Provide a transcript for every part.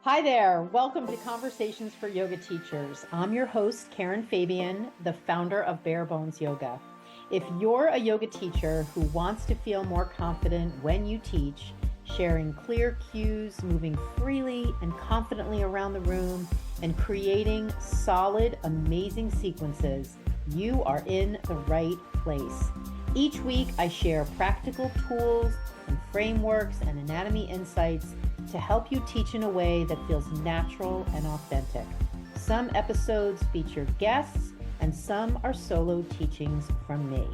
Hi there. Welcome to Conversations for Yoga Teachers. I'm your host, Karen Fabian, the founder of Bare Bones Yoga. If you're a yoga teacher who wants to feel more confident when you teach, sharing clear cues, moving freely and confidently around the room, and creating solid, amazing sequences, you are in the right place. Each week, I share practical tools and frameworks and anatomy insights to help you teach in a way that feels natural and authentic. Some episodes feature guests and some are solo teachings from me.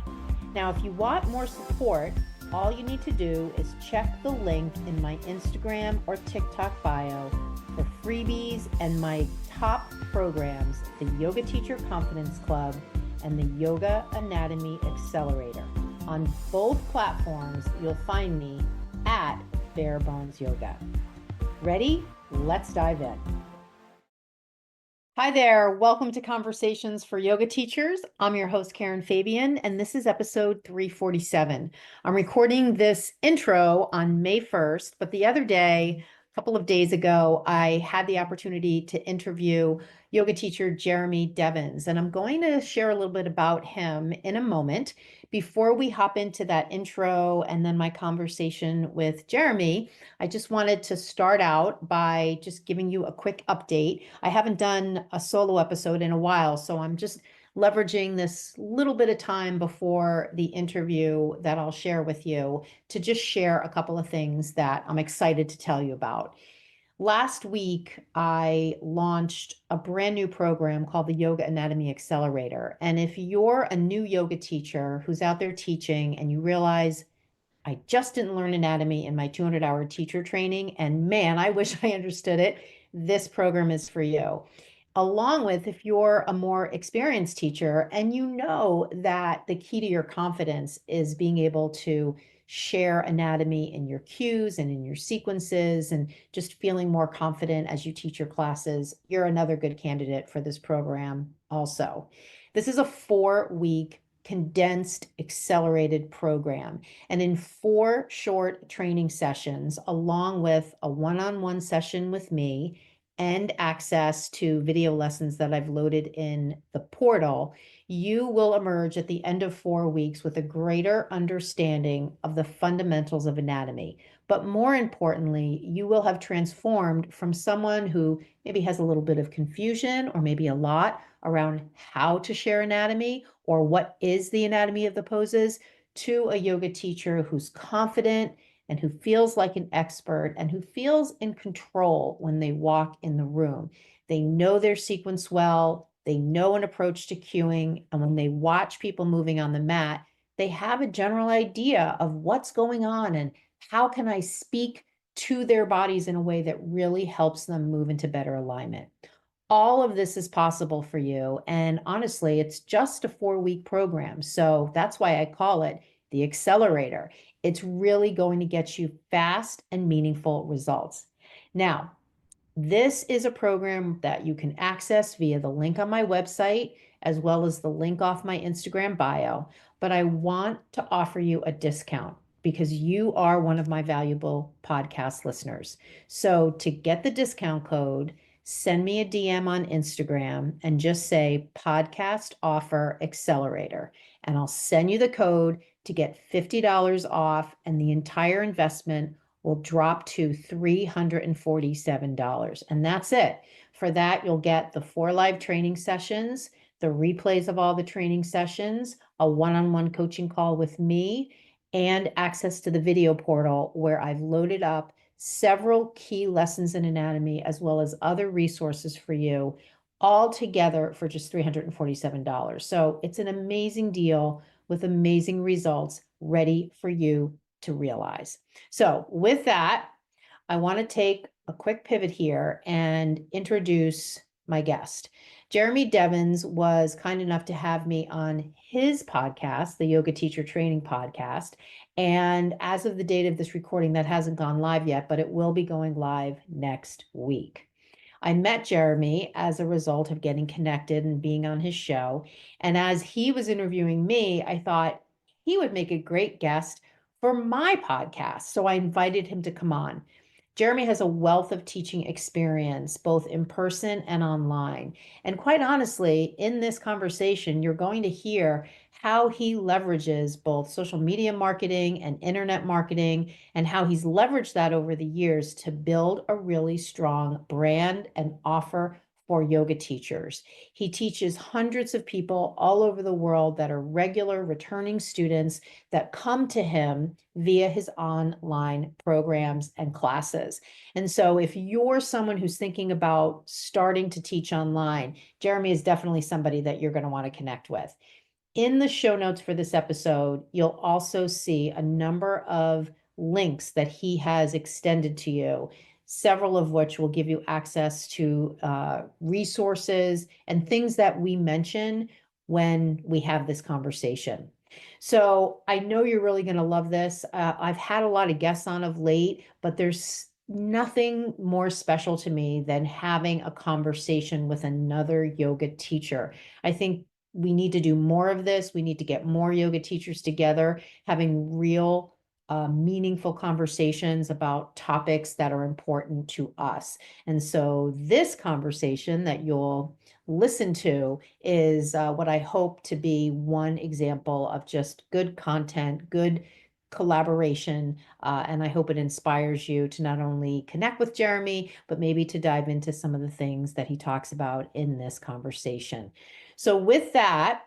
Now, if you want more support, all you need to do is check the link in my Instagram or TikTok bio for freebies and my top programs, the Yoga Teacher Confidence Club and the Yoga Anatomy Accelerator. On both platforms, you'll find me at Bare Bones Yoga. Ready? Let's dive in. Hi there. Welcome to Conversations for Yoga Teachers. I'm your host, Karen Fabian, and this is episode 347. I'm recording this intro on May 1st, but the other day, a couple of days ago, I had the opportunity to interview yoga teacher Jeremy Devens, and I'm going to share a little bit about him in a moment. Before we hop into that intro and then my conversation with Jeremy, I just wanted to start out by just giving you a quick update. I haven't done a solo episode in a while, so I'm just leveraging this little bit of time before the interview that I'll share with you to just share a couple of things that I'm excited to tell you about. Last week, I launched a brand new program called the Yoga Anatomy Accelerator. And if you're a new yoga teacher who's out there teaching and you realize, I just didn't learn anatomy in my 200-hour teacher training, and man, I wish I understood it, this program is for you. Along with, if you're a more experienced teacher and you know that the key to your confidence is being able to share anatomy in your cues and in your sequences and just feeling more confident as you teach your classes, you're another good candidate for this program also. This is a 4-week condensed accelerated program. And in 4 short training sessions, along with a one-on-one session with me and access to video lessons that I've loaded in the portal, you will emerge at the end of 4 weeks with a greater understanding of the fundamentals of anatomy. But more importantly, you will have transformed from someone who maybe has a little bit of confusion or maybe a lot around how to share anatomy or what is the anatomy of the poses to a yoga teacher who's confident and who feels like an expert and who feels in control when they walk in the room. They know their sequence well, they know an approach to cueing, and when they watch people moving on the mat, they have a general idea of what's going on and how can I speak to their bodies in a way that really helps them move into better alignment. All of this is possible for you. And honestly, it's just a 4-week program. So that's why I call it the accelerator. It's really going to get you fast and meaningful results. Now, this is a program that you can access via the link on my website, as well as the link off my Instagram bio. But I want to offer you a discount because you are one of my valuable podcast listeners. So to get the discount code, send me a DM on Instagram and just say podcast offer accelerator. And I'll send you the code to get $50 off, and the entire investment will drop to $347. And that's it. For that, you'll get the 4 live training sessions, the replays of all the training sessions, a one-on-one coaching call with me, and access to the video portal where I've loaded up several key lessons in anatomy, as well as other resources for you, all together for just $347. So it's an amazing deal with amazing results ready for you to realize. So with that, I want to take a quick pivot here and introduce my guest. Jeremy Devens was kind enough to have me on his podcast, the Yoga Teacher Training Podcast. And as of the date of this recording, that hasn't gone live yet, but it will be going live next week. I met Jeremy as a result of getting connected and being on his show. And as he was interviewing me, I thought he would make a great guest for my podcast. So I invited him to come on. Jeremy has a wealth of teaching experience, both in person and online. And quite honestly, in this conversation, you're going to hear how he leverages both social media marketing and internet marketing, and how he's leveraged that over the years to build a really strong brand and offer for yoga teachers. He teaches hundreds of people all over the world that are regular returning students that come to him via his online programs and classes. And so if you're someone who's thinking about starting to teach online, Jeremy is definitely somebody that you're going to want to connect with. In the show notes for this episode, you'll also see a number of links that he has extended to you, several of which will give you access to resources and things that we mention when we have this conversation. So I know you're really going to love this. I've had a lot of guests on of late, but there's nothing more special to me than having a conversation with another yoga teacher. I think we need to do more of this. We need to get more yoga teachers together, having real, meaningful conversations about topics that are important to us. And so this conversation that you'll listen to is what I hope to be one example of just good content, good collaboration. And I hope it inspires you to not only connect with Jeremy, but maybe to dive into some of the things that he talks about in this conversation. So with that,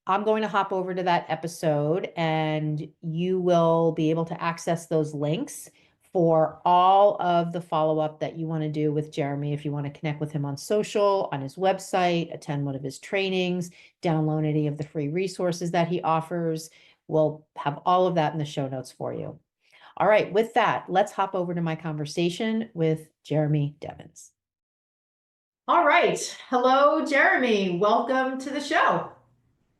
I'm going to hop over to that episode and you will be able to access those links for all of the follow-up that you want to do with Jeremy. If you want to connect with him on social, on his website, attend one of his trainings, download any of the free resources that he offers, we'll have all of that in the show notes for you. All right, with that, let's hop over to my conversation with Jeremy Devens. All right. Hello, Jeremy. Welcome to the show.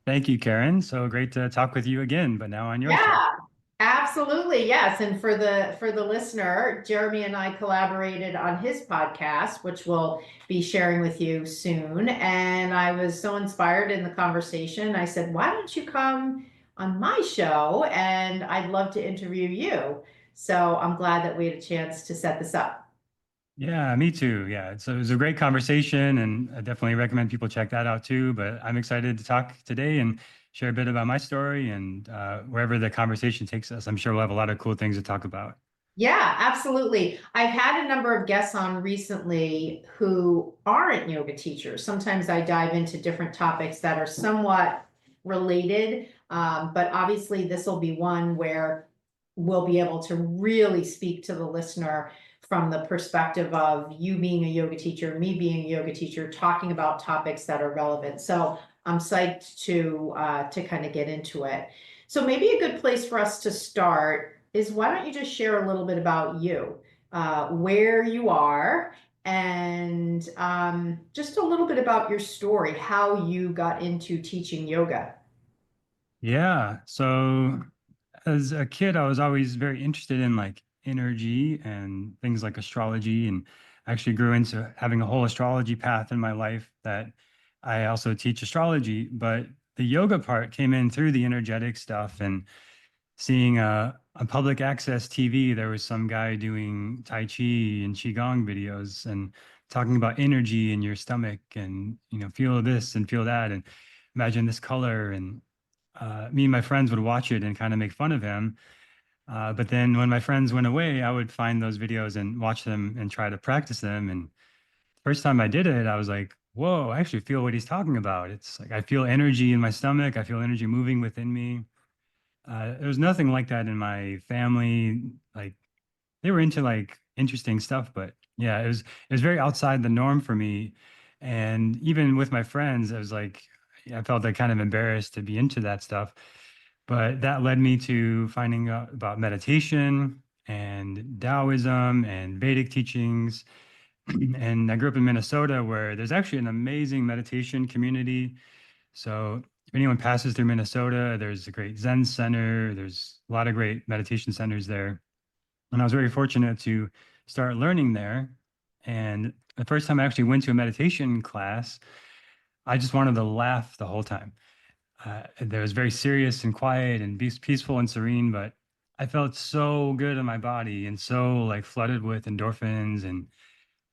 Thank you, Karen. So great to talk with you again, but now on your show. Yeah, absolutely. Yes. And for the listener, Jeremy and I collaborated on his podcast, which we'll be sharing with you soon. And I was so inspired in the conversation. I said, why don't you come on my show? And I'd love to interview you. So I'm glad that we had a chance to set this up. Yeah, me too. Yeah, so it was a great conversation, and I definitely recommend people check that out too. But I'm excited to talk today and share a bit about my story, and wherever the conversation takes us, I'm sure we'll have a lot of cool things to talk about. Yeah, absolutely. I've had a number of guests on recently who aren't yoga teachers. Sometimes I dive into different topics that are somewhat related, but obviously this will be one where we'll be able to really speak to the listener from the perspective of you being a yoga teacher, me being a yoga teacher, talking about topics that are relevant. So I'm psyched to kind of get into it. So maybe a good place for us to start is why don't you just share a little bit about you, where you are, and just a little bit about your story, how you got into teaching yoga. Yeah, so as a kid, I was always very interested in like energy and things like astrology, and actually grew into having a whole astrology path in my life that I also teach astrology. But the yoga part came in through the energetic stuff and seeing on public access TV, there was some guy doing Tai Chi and Qigong videos and talking about energy in your stomach and, feel this and feel that and imagine this color. And me and my friends would watch it and kind of make fun of him. But then when my friends went away, I would find those videos and watch them and try to practice them. And first time I did it, I was like, whoa, I actually feel what he's talking about. It's like I feel energy in my stomach. I feel energy moving within me. There was nothing like that in my family. Like they were into like interesting stuff, but yeah, it was very outside the norm for me. And even with my friends, I was like, I felt like kind of embarrassed to be into that stuff. But that led me to finding out about meditation and Taoism and Vedic teachings. And I grew up in Minnesota, where there's actually an amazing meditation community. So if anyone passes through Minnesota, there's a great Zen center. There's a lot of great meditation centers there. And I was very fortunate to start learning there. And the first time I actually went to a meditation class, I just wanted to laugh the whole time. It was very serious and quiet and peaceful and serene, but I felt so good in my body and so like flooded with endorphins and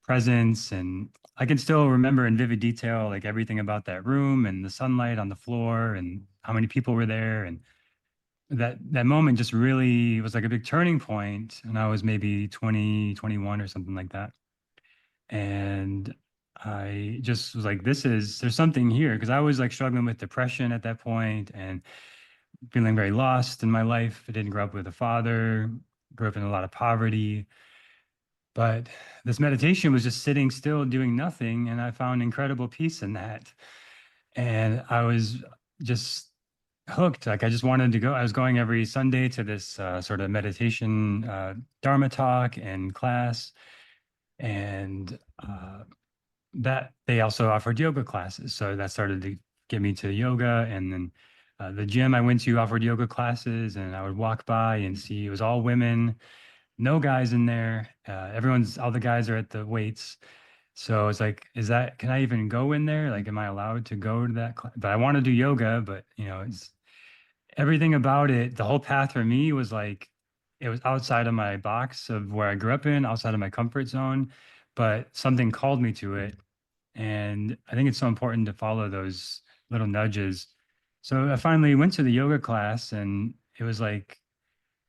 presence. And I can still remember in vivid detail like everything about that room and the sunlight on the floor and how many people were there. And that moment just really was like a big turning point. And I was maybe 20, 21 or something like that. And I just was like, there's something here. Because I was like struggling with depression at that point and feeling very lost in my life. I didn't grow up with a father, grew up in a lot of poverty. But this meditation was just sitting still, doing nothing. And I found incredible peace in that. And I was just hooked. Like I just wanted to go. I was going every Sunday to this sort of meditation Dharma talk and class. And that they also offered yoga classes. So that started to get me to yoga. And then the gym I went to offered yoga classes, and I would walk by and see it was all women, no guys in there. All the guys are at the weights. So it's like, can I even go in there? Like, am I allowed to go to that class? But I want to do yoga, but it's everything about it. The whole path for me was like, it was outside of my box of where I grew up in, outside of my comfort zone, but something called me to it. And I think it's so important to follow those little nudges. So I finally went to the yoga class, and it was like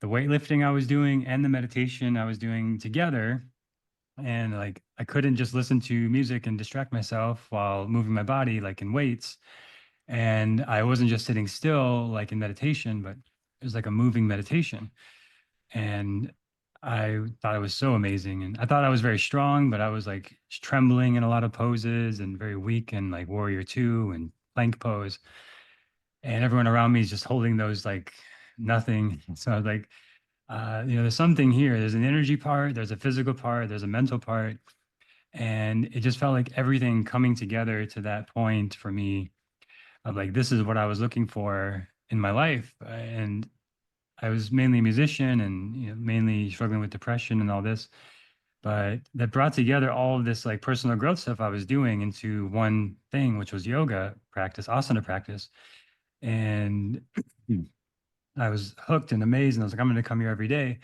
the weightlifting I was doing and the meditation I was doing together. And like I couldn't just listen to music and distract myself while moving my body, like in weights. And I wasn't just sitting still, like in meditation, but it was like a moving meditation. And I thought it was so amazing. And I thought I was very strong, but I was like trembling in a lot of poses and very weak in like warrior two and plank pose. And everyone around me is just holding those like nothing. So I was like, there's something here. There's an energy part, there's a physical part, there's a mental part. And it just felt like everything coming together to that point for me of like, this is what I was looking for in my life. And I was mainly a musician and mainly struggling with depression and all this, but that brought together all of this like personal growth stuff I was doing into one thing, which was yoga practice, asana practice. And I was hooked and amazed. And I was like, I'm going to come here every day.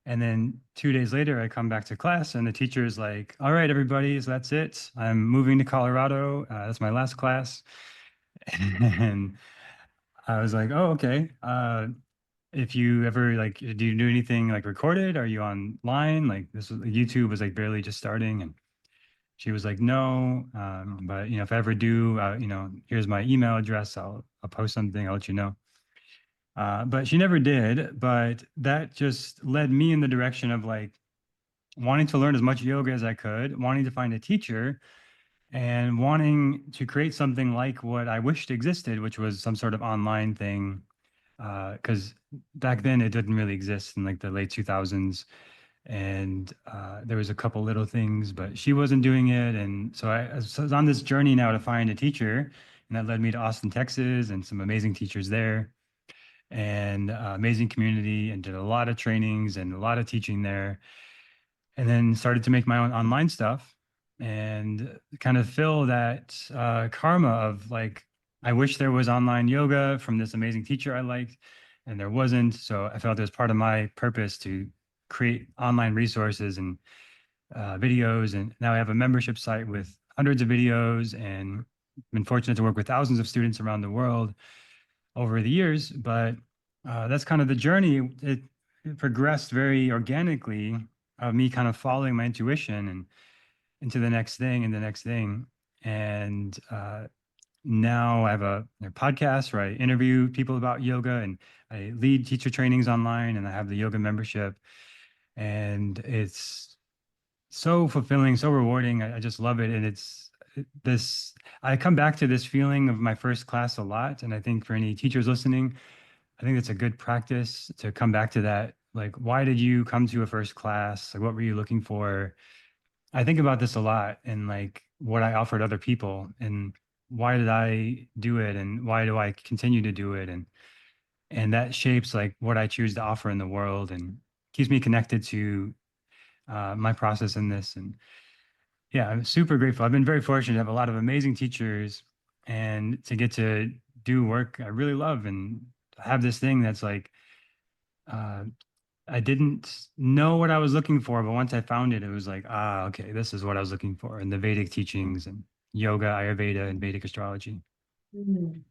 And then 2 days later, I come back to class, and the teacher is like, all right, everybody, so that's it. I'm moving to Colorado. That's my last class. And I was like, oh, okay. If you ever like, do you do anything like recorded? Are you online? Like YouTube was like barely just starting. And she was like, no. But if I ever do, here's my email address. I'll post something. I'll let you know. But she never did. But that just led me in the direction of like wanting to learn as much yoga as I could, wanting to find a teacher, and wanting to create something like what I wished existed, which was some sort of online thing. Because back then it didn't really exist in like the late 2000s. And there was a couple little things, but she wasn't doing it. And so I was on this journey now to find a teacher. And that led me to Austin, Texas, and some amazing teachers there and amazing community, and did a lot of trainings and a lot of teaching there, and then started to make my own online stuff and kind of fill that karma of like, I wish there was online yoga from this amazing teacher I liked, and there wasn't. So I felt it was part of my purpose to create online resources and videos. And now I have a membership site with hundreds of videos, and been fortunate to work with thousands of students around the world over the years. But that's kind of the journey. It progressed very organically of me kind of following my intuition and into the next thing and the next thing. And now I have a podcast where I interview people about yoga, and I lead teacher trainings online, and I have the yoga membership. And it's so fulfilling, so rewarding. I just love it. And this, I come back to this feeling of my first class a lot. And I think for any teachers listening, I think it's a good practice to come back to that. Like, why did you come to a first class? Like, what were you looking for? I think about this a lot, and like what I offered other people, and why did I do it, and why do I continue to do it? And that shapes like what I choose to offer in the world, and keeps me connected to my process in this. And yeah, I'm super grateful. I've been very fortunate to have a lot of amazing teachers, and to get to do work I really love, and have this thing that's like I didn't know what I was looking for, but once I found it, it was like, ah, okay, this is what I was looking for in the Vedic teachings and yoga, Ayurveda, and Vedic astrology. Mm.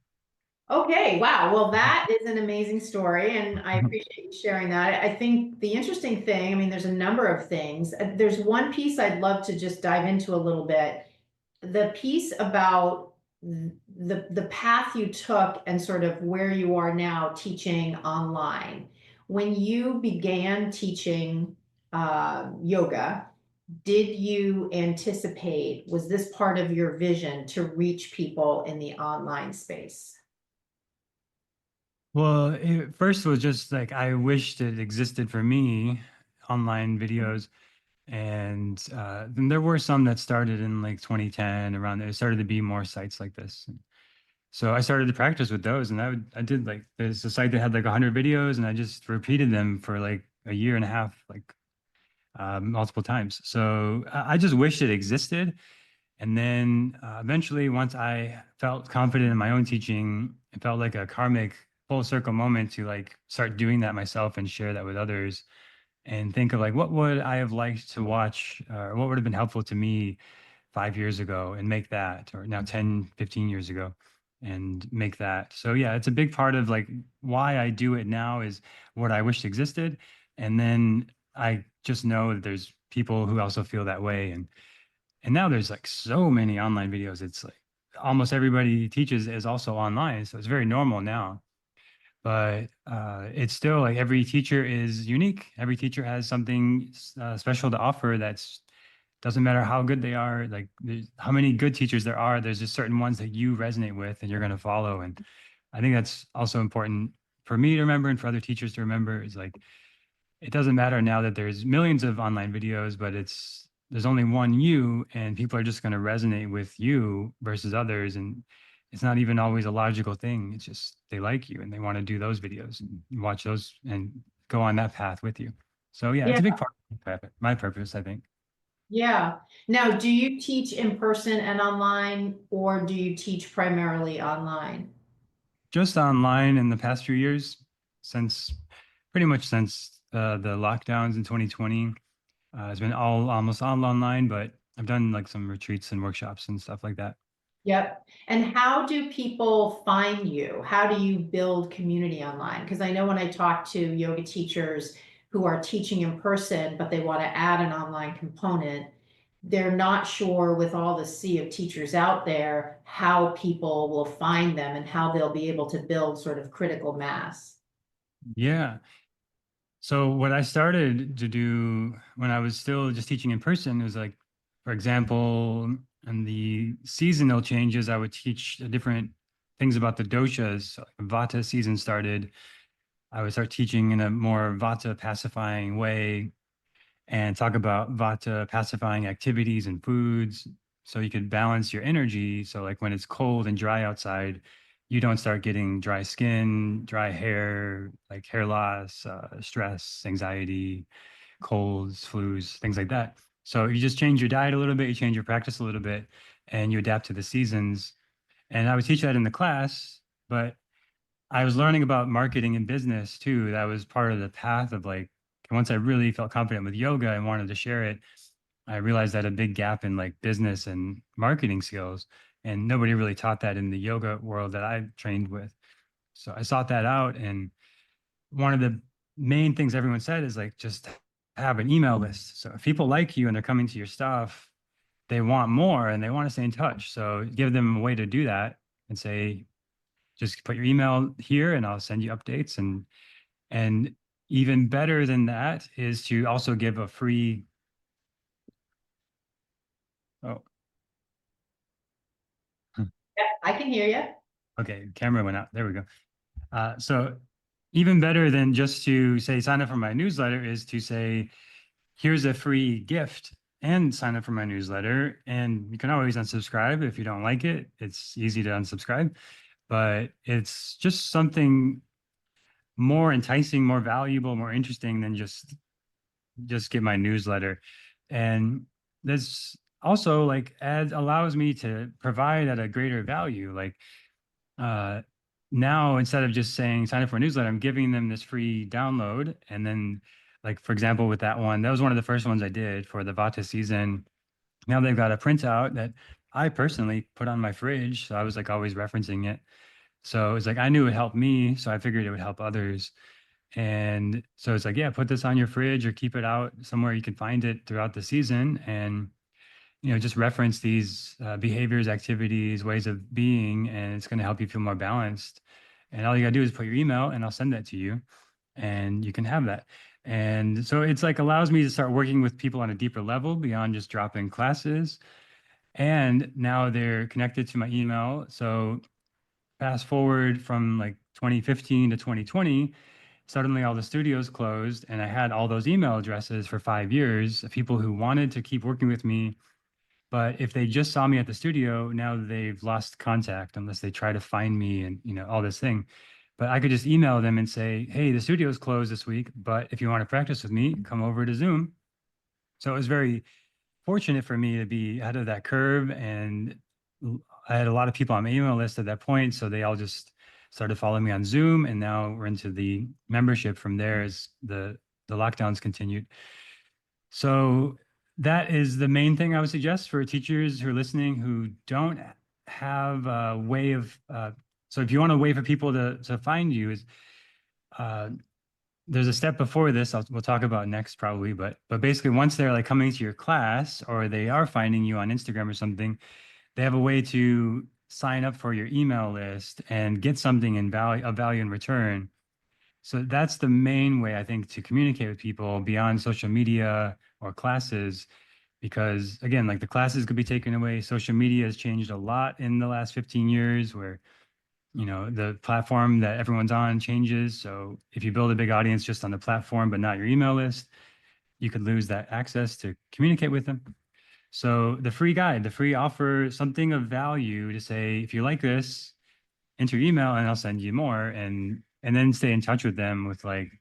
Okay, wow. Well, that is an amazing story, and I appreciate you sharing that. I think the interesting thing, I mean, there's a number of things. There's one piece I'd love to just dive into a little bit. The piece about the path you took and sort of where you are now teaching online. When you began teaching yoga, did you anticipate, was this part of your vision to reach people in the online space? Well, it first was just like I wished it existed for me, online videos. And then there were some that started in like 2010 around there. It started to be more sites like this. So I started to practice with those, and I did like there's a site that had like 100 videos, and I just repeated them for like a year and a half, like multiple times. So I just wished it existed. And then eventually, once I felt confident in my own teaching, it felt like a karmic full circle moment to like start doing that myself and share that with others and think of like what would I have liked to watch or what would have been helpful to me 5 years ago and make that, or now 10, 15 years ago and make that. So yeah, it's a big part of like why I do it now is what I wished existed. And then I just know that there's people who also feel that way. And now there's like so many online videos. It's like almost everybody teaches is also online. So it's very normal now. But it's still like every teacher is unique. Every teacher has something special to offer that's doesn't matter how good they are, like how many good teachers there are, there's just certain ones that you resonate with and you're going to follow. And I think that's also important for me to remember and for other teachers to remember is like it doesn't matter now that there's millions of online videos, but there's only one you, and people are just going to resonate with you versus others. And it's not even always a logical thing. It's just they like you and they want to do those videos and watch those and go on that path with you. So yeah, it's Yeah. a big part of my purpose, I think. Yeah. Now, do you teach in person and online, or do you teach primarily online? Just online in the past few years, since pretty much since the lockdowns in 2020. It's been almost all online, but I've done like some retreats and workshops and stuff like that. Yep. And how do people find you? How do you build community online? Because I know when I talk to yoga teachers who are teaching in person, but they want to add an online component, they're not sure with all the sea of teachers out there how people will find them and how they'll be able to build sort of critical mass. Yeah. So what I started to do when I was still just teaching in person was like, for example, in the seasonal changes, I would teach different things about the doshas. So like Vata season started, I would start teaching in a more Vata pacifying way and talk about Vata pacifying activities and foods so you could balance your energy. So, like when it's cold and dry outside, you don't start getting dry skin, dry hair, like hair loss, stress, anxiety, colds, flus, things like that. So, you just change your diet a little bit, you change your practice a little bit, and you adapt to the seasons. And I would teach that in the class, but I was learning about marketing and business too. That was part of the path of like, once I really felt confident with yoga and wanted to share it, I realized I had a big gap in like business and marketing skills. And nobody really taught that in the yoga world that I trained with. So I sought that out. And one of the main things everyone said is like, just have an email list. So if people like you and they're coming to your stuff, they want more and they want to stay in touch. So give them a way to do that and say, just put your email here and I'll send you updates. And even better than that is to also give a free, oh, Yep, I can hear you. okay, camera went out. There we go. So even better than just to say sign up for my newsletter is to say, here's a free gift and sign up for my newsletter. And you can always unsubscribe if you don't like it. It's easy to unsubscribe, but it's just something more enticing, more valuable, more interesting than just get my newsletter. And this also like ads allows me to provide at a greater value. Like uh now instead of just saying sign up for a newsletter, I'm giving them this free download. And then like for example, with that one, that was one of the first ones I did for the Vata season. Now they've got a printout that I personally put on my fridge. So I was like always referencing it. So it's like I knew it helped me. So I figured it would help others. And so it's like, yeah, put this on your fridge or keep it out somewhere you can find it throughout the season. And, just reference these behaviors, activities, ways of being, and it's going to help you feel more balanced. And all you got to do is put your email and I'll send that to you and you can have that. And so it's like allows me to start working with people on a deeper level beyond just dropping classes. And now they're connected to my email. So fast forward from like 2015 to 2020, suddenly all the studios closed and I had all those email addresses for 5 years of people who wanted to keep working with me. But if they just saw me at the studio, now they've lost contact unless they try to find me and, all this thing. But I could just email them and say, hey, the studio's closed this week, but if you want to practice with me, come over to Zoom. So it was very fortunate for me to be ahead of that curve. And I had a lot of people on my email list at that point. So they all just started following me on Zoom. And now we're into the membership from there as the lockdowns continued. So that is the main thing I would suggest for teachers who are listening who don't have a way of, so if you want a way for people to find you is, uh, there's a step before this we'll talk about next probably, but basically once they're like coming to your class or they are finding you on Instagram or something, they have a way to sign up for your email list and get something of value in return. So that's the main way I think to communicate with people beyond social media or classes, because again, like the classes could be taken away. Social media has changed a lot in the last 15 years where, the platform that everyone's on changes. So if you build a big audience just on the platform, but not your email list, you could lose that access to communicate with them. So the free guide, the free offer, something of value to say, if you like this, enter your email and I'll send you more, and then stay in touch with them with like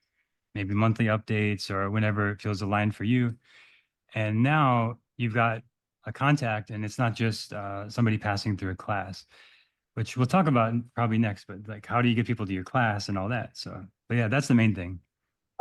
maybe monthly updates or whenever it feels aligned for you. And now you've got a contact and it's not just somebody passing through a class, which we'll talk about probably next, but like how do you get people to your class and all that. So, but yeah, that's the main thing.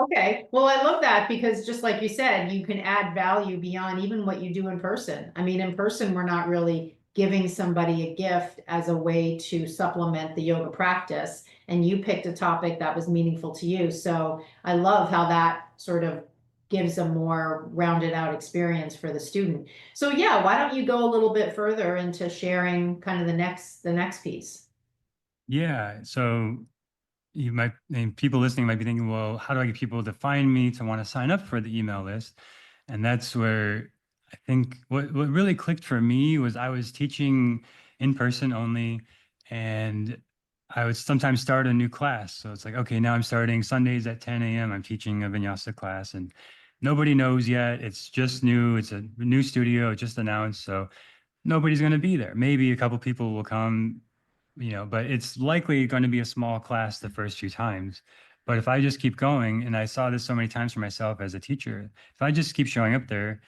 Okay, well, I love that because just like you said, you can add value beyond even what you do in person. I mean, in person, we're not really giving somebody a gift as a way to supplement the yoga practice. And you picked a topic that was meaningful to you. So I love how that sort of gives a more rounded out experience for the student. So yeah, why don't you go a little bit further into sharing kind of the next piece? Yeah. So and people listening might be thinking, well, how do I get people to find me to want to sign up for the email list? And that's where I think what really clicked for me was I was teaching in person only, and I would sometimes start a new class. So it's like, okay, now I'm starting Sundays at 10 a.m. I'm teaching a vinyasa class, and nobody knows yet. It's just new. It's a new studio. It just announced. So nobody's going to be there. Maybe a couple people will come, but it's likely going to be a small class the first few times. But if I just keep going, and I saw this so many times for myself as a teacher, if I just keep showing up there,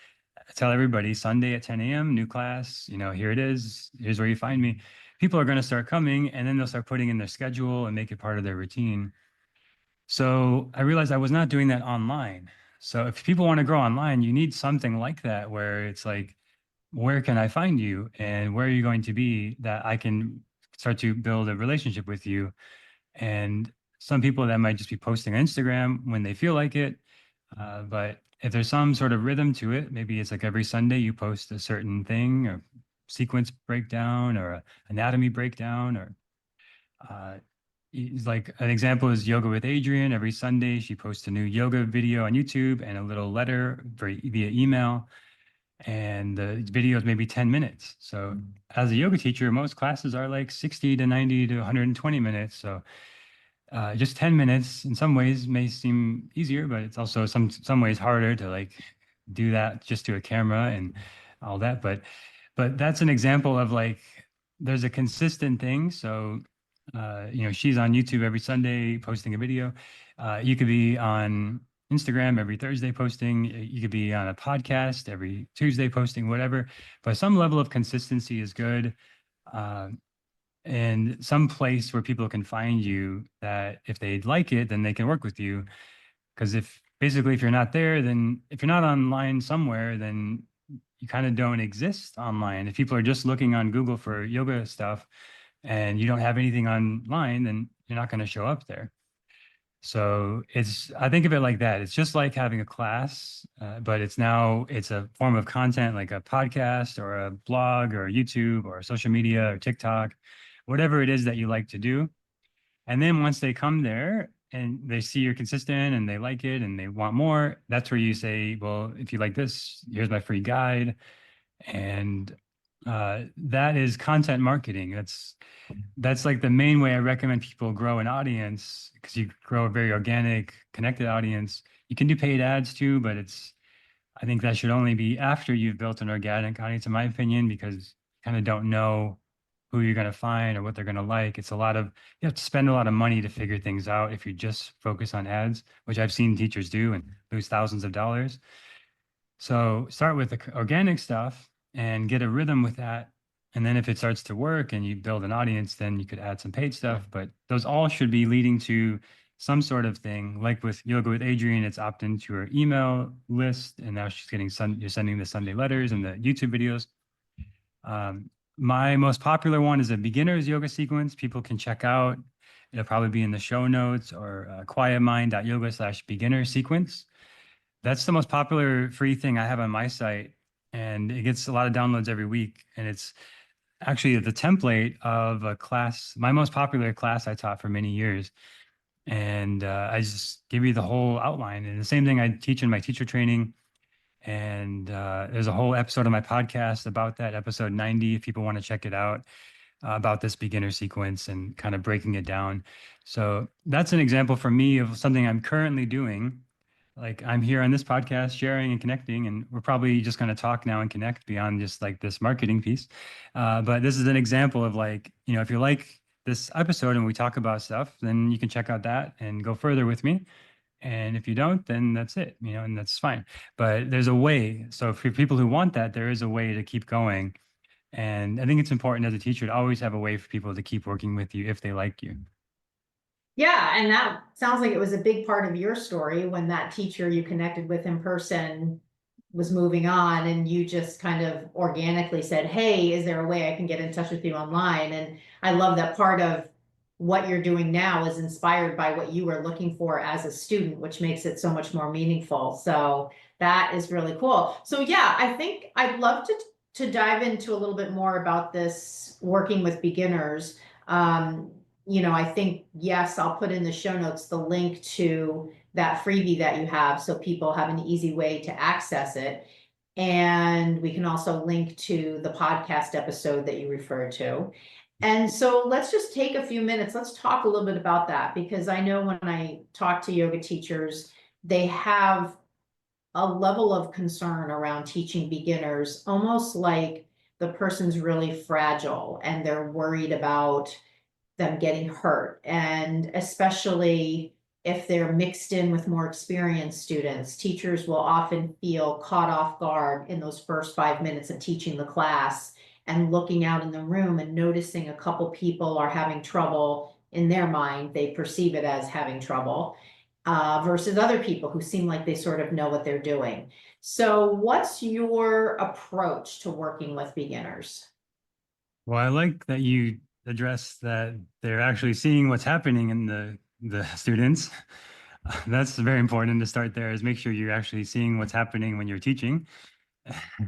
tell everybody Sunday at 10 a.m., new class, here it is, here's where you find me. People are going to start coming and then they'll start putting in their schedule and make it part of their routine. So I realized I was not doing that online. So if people want to grow online, you need something like that where it's like, where can I find you and where are you going to be that I can start to build a relationship with you? And some people that might just be posting on Instagram when they feel like it. But if there's some sort of rhythm to it, maybe it's like every Sunday you post a certain thing or sequence breakdown or a anatomy breakdown or uh, like an example is Yoga with Adrian. Every Sunday she posts a new yoga video on YouTube and a little letter via email, and the video is maybe 10 minutes. So as a yoga teacher, most classes are like 60 to 90 to 120 minutes. So just 10 minutes in some ways may seem easier, but it's also some ways harder to like do that just to a camera and all that. But that's an example of like there's a consistent thing. So she's on YouTube every Sunday posting a video. You could be on Instagram every Thursday posting. You could be on a podcast every Tuesday posting, whatever. But some level of consistency is good. Uh, and some place where people can find you that if they like it, then they can work with you. Because if basically, if you're not there, then if you're not online somewhere, then you kind of don't exist online. If people are just looking on Google for yoga stuff and you don't have anything online, then you're not going to show up there. So I think of it like that. It's just like having a class, but it's a form of content like a podcast or a blog or YouTube or social media or TikTok, whatever it is that you like to do. And then once they come there and they see you're consistent and they like it and they want more, that's where you say, well, if you like this, here's my free guide. And that is content marketing. That's like the main way I recommend people grow an audience, because you grow a very organic, connected audience. You can do paid ads too, but I think that should only be after you've built an organic audience, in my opinion, because you kind of don't know who you're going to find or what they're going to like. You have to spend a lot of money to figure things out if you just focus on ads, which I've seen teachers do and lose thousands of dollars. So start with the organic stuff and get a rhythm with that. And then if it starts to work and you build an audience, then you could add some paid stuff. But those all should be leading to some sort of thing. Like with Yoga with Adrienne, it's opt into her email list, and now you're sending the Sunday letters and the YouTube videos. My most popular one is a beginner's yoga sequence. People can check out. It'll probably be in the show notes, or quietmind.yoga/beginner sequence. That's the most popular free thing I have on my site, and it gets a lot of downloads every week. And it's actually the template of a class, my most popular class I taught for many years. And I just give you the whole outline. And the same thing I teach in my teacher training. And there's a whole episode of my podcast about that, episode 90, if people want to check it out, about this beginner sequence and kind of breaking it down. So that's an example for me of something I'm currently doing. Like, I'm here on this podcast sharing and connecting, and we're probably just going to talk now and connect beyond just like this marketing piece. But this is an example of, like, if you like this episode and we talk about stuff, then you can check out that and go further with me. And if you don't, then that's it, and that's fine. But there's a way. So for people who want that, there is a way to keep going. And I think it's important as a teacher to always have a way for people to keep working with you if they like you. Yeah, and that sounds like it was a big part of your story when that teacher you connected with in person was moving on, and you just kind of organically said, hey, is there a way I can get in touch with you online? And I love that part of what you're doing now is inspired by what you were looking for as a student, which makes it so much more meaningful. So that is really cool. So yeah, I think I'd love to dive into a little bit more about this working with beginners. I think, yes, I'll put in the show notes the link to that freebie that you have so people have an easy way to access it. And we can also link to the podcast episode that you referred to. And so let's just take a few minutes. Let's talk a little bit about that, because I know when I talk to yoga teachers, they have a level of concern around teaching beginners, almost like the person's really fragile and they're worried about them getting hurt. And especially if they're mixed in with more experienced students, teachers will often feel caught off guard in those first 5 minutes of teaching the class and looking out in the room and noticing a couple people are having trouble in their mind. They perceive it as having trouble versus other people who seem like they sort of know what they're doing. So what's your approach to working with beginners? Well, I like that you address that they're actually seeing what's happening in the students. That's very important to start there, is make sure you're actually seeing what's happening when you're teaching.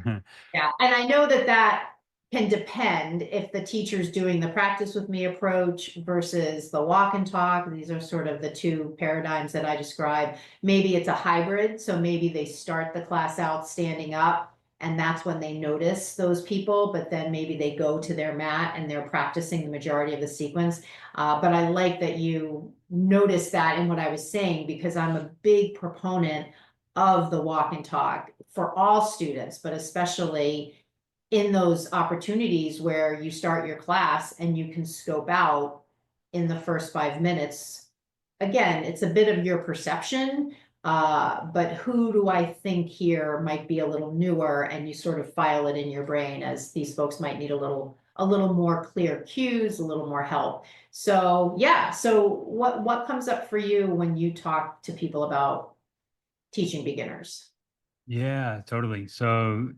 Yeah, and I know that can depend if the teacher's doing the practice with me approach versus the walk and talk. These are sort of the two paradigms that I describe. Maybe it's a hybrid, so maybe they start the class out standing up, and that's when they notice those people, but then maybe they go to their mat and they're practicing the majority of the sequence. But I like that you noticed that in what I was saying, because I'm a big proponent of the walk and talk for all students, but especially in those opportunities where you start your class and you can scope out in the first 5 minutes. Again, it's a bit of your perception, but who do I think here might be a little newer, and you sort of file it in your brain as these folks might need a little more clear cues, a little more help. So yeah, so what comes up for you when you talk to people about teaching beginners? Yeah, totally. So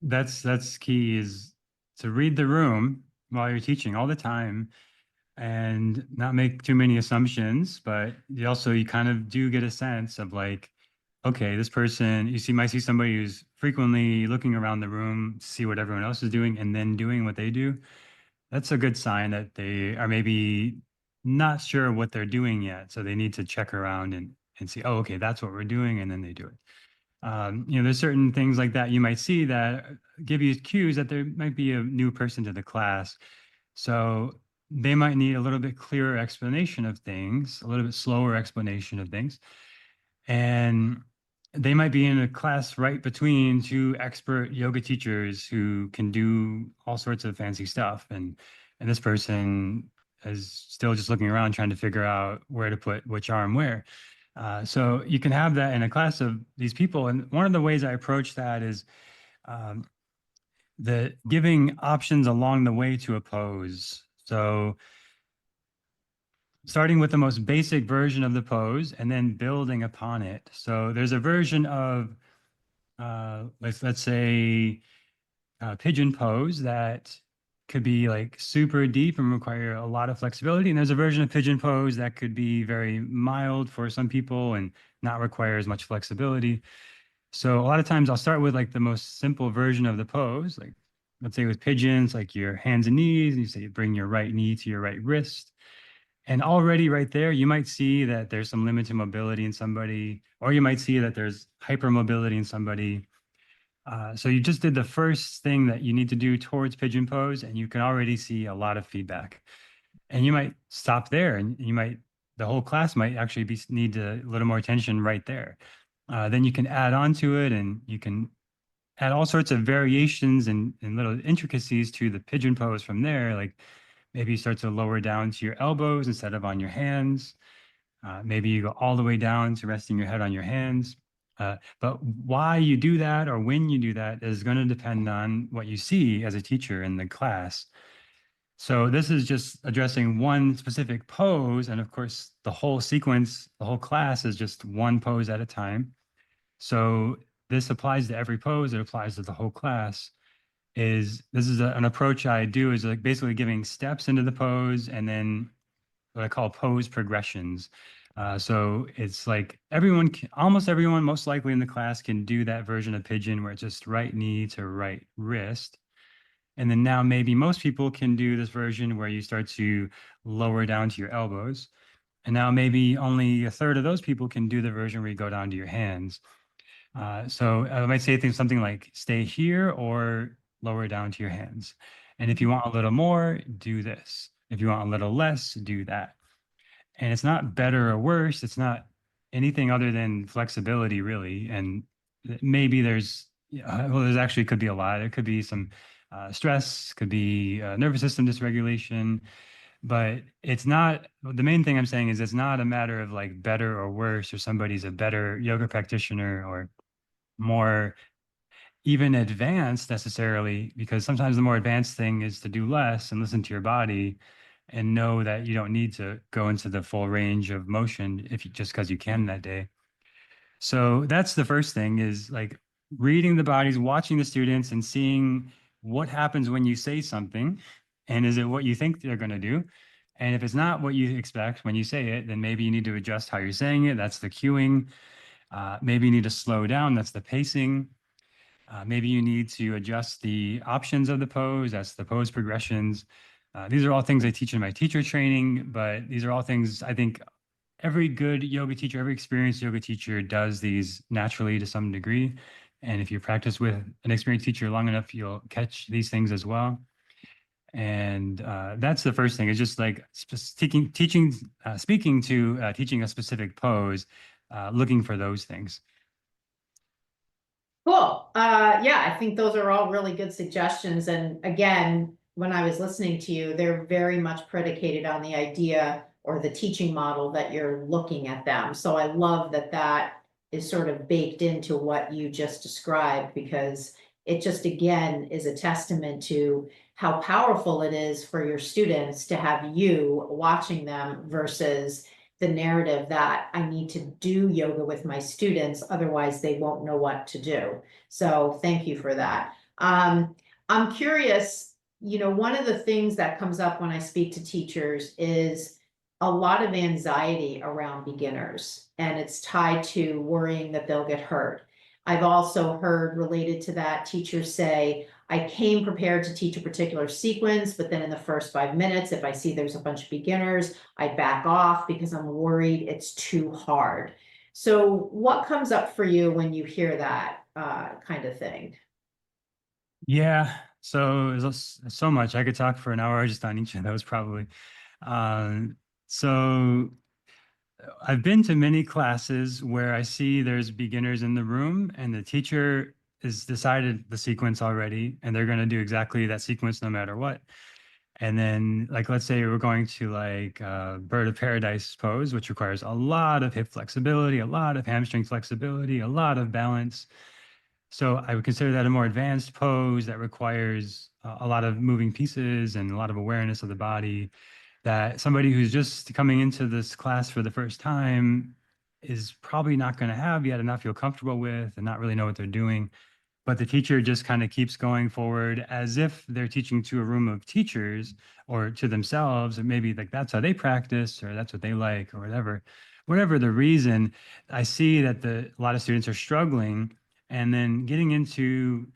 that's key, is to read the room while you're teaching all the time and not make too many assumptions, but you kind of do get a sense of like, okay, this person, might see somebody who's frequently looking around the room, see what everyone else is doing, and then doing what they do. That's a good sign that they are maybe not sure what they're doing yet. So they need to check around and see, oh, okay, that's what we're doing, and then they do it. There's certain things like that you might see that give you cues that there might be a new person to the class. So they might need a little bit clearer explanation of things, a little bit slower explanation of things. And they might be in a class right between two expert yoga teachers who can do all sorts of fancy stuff. And this person is still just looking around trying to figure out where to put which arm where. So you can have that in a class of these people. And one of the ways I approach that is um, the giving options along the way to a pose. So starting with the most basic version of the pose and then building upon it. So there's a version of let's say pigeon pose that could be like super deep and require a lot of flexibility. And there's a version of pigeon pose that could be very mild for some people and not require as much flexibility. So a lot of times I'll start with like the most simple version of the pose, like let's say with pigeons, like your hands and knees, and you say you bring your right knee to your right wrist. And already right there, you might see that there's some limited mobility in somebody, or you might see that there's hypermobility in somebody. So you just did the first thing that you need to do towards pigeon pose, and you can already see a lot of feedback. And you might stop there, and the whole class might actually need a little more attention right there. Then you can add on to it, and you can add all sorts of variations and little intricacies to the pigeon pose from there. Like maybe you start to lower down to your elbows instead of on your hands. Maybe you go all the way down to resting your head on your hands. But why you do that or when you do that is going to depend on what you see as a teacher in the class. So this is just addressing one specific pose. And of course, the whole sequence, the whole class is just one pose at a time. So this applies to every pose. It applies to the whole class. This is an approach I do, is like basically giving steps into the pose and then what I call pose progressions. So it's like almost everyone, most likely in the class, can do that version of pigeon where it's just right knee to right wrist. And then now maybe most people can do this version where you start to lower down to your elbows. And now maybe only a third of those people can do the version where you go down to your hands. So I might say things something like stay here or lower down to your hands. And if you want a little more, do this. If you want a little less, do that. And it's not better or worse. It's not anything other than flexibility, really. And maybe there's actually could be a lot. It could be some stress, could be nervous system dysregulation, but it's not, the main thing I'm saying is it's not a matter of like better or worse, or somebody's a better yoga practitioner or more even advanced necessarily, because sometimes the more advanced thing is to do less and listen to your body and know that you don't need to go into the full range of motion if you just because you can that day. So that's the first thing, is like reading the bodies, watching the students and seeing what happens when you say something, and is it what you think they're going to do? And if it's not what you expect when you say it, then maybe you need to adjust how you're saying it. That's the cueing. Maybe you need to slow down. That's the pacing. Maybe you need to adjust the options of the pose. That's the pose progressions. These are all things I teach in my teacher training, but these are all things I think every good yoga teacher, every experienced yoga teacher does these naturally to some degree. And if you practice with an experienced teacher long enough, you'll catch these things as well. And that's the first thing, is just like speaking to teaching a specific pose, looking for those things. Cool. Yeah, I think those are all really good suggestions. And again, when I was listening to you, they're very much predicated on the idea or the teaching model that you're looking at them. So I love that that is sort of baked into what you just described, because it just, again, is a testament to how powerful it is for your students to have you watching them versus the narrative that I need to do yoga with my students, otherwise they won't know what to do. So thank you for that. I'm curious, one of the things that comes up when I speak to teachers is a lot of anxiety around beginners, and it's tied to worrying that they'll get hurt. I've also heard related to that, teachers say, I came prepared to teach a particular sequence, but then in the first 5 minutes, if I see there's a bunch of beginners, I back off because I'm worried it's too hard. So what comes up for you when you hear that kind of thing? Yeah. So there's so much. I could talk for an hour just on each of those probably. Um, so I've been to many classes where I see there's beginners in the room and the teacher has decided the sequence already and they're going to do exactly that sequence no matter what. And then, like, let's say we're going to like bird of paradise pose, which requires a lot of hip flexibility, a lot of hamstring flexibility, a lot of balance. So I would consider that a more advanced pose that requires a lot of moving pieces and a lot of awareness of the body that somebody who's just coming into this class for the first time is probably not going to have yet and not feel comfortable with and not really know what they're doing. But the teacher just kind of keeps going forward as if they're teaching to a room of teachers or to themselves, or maybe like that's how they practice or that's what they like or whatever. Whatever the reason, I see that a lot of students are struggling and then getting into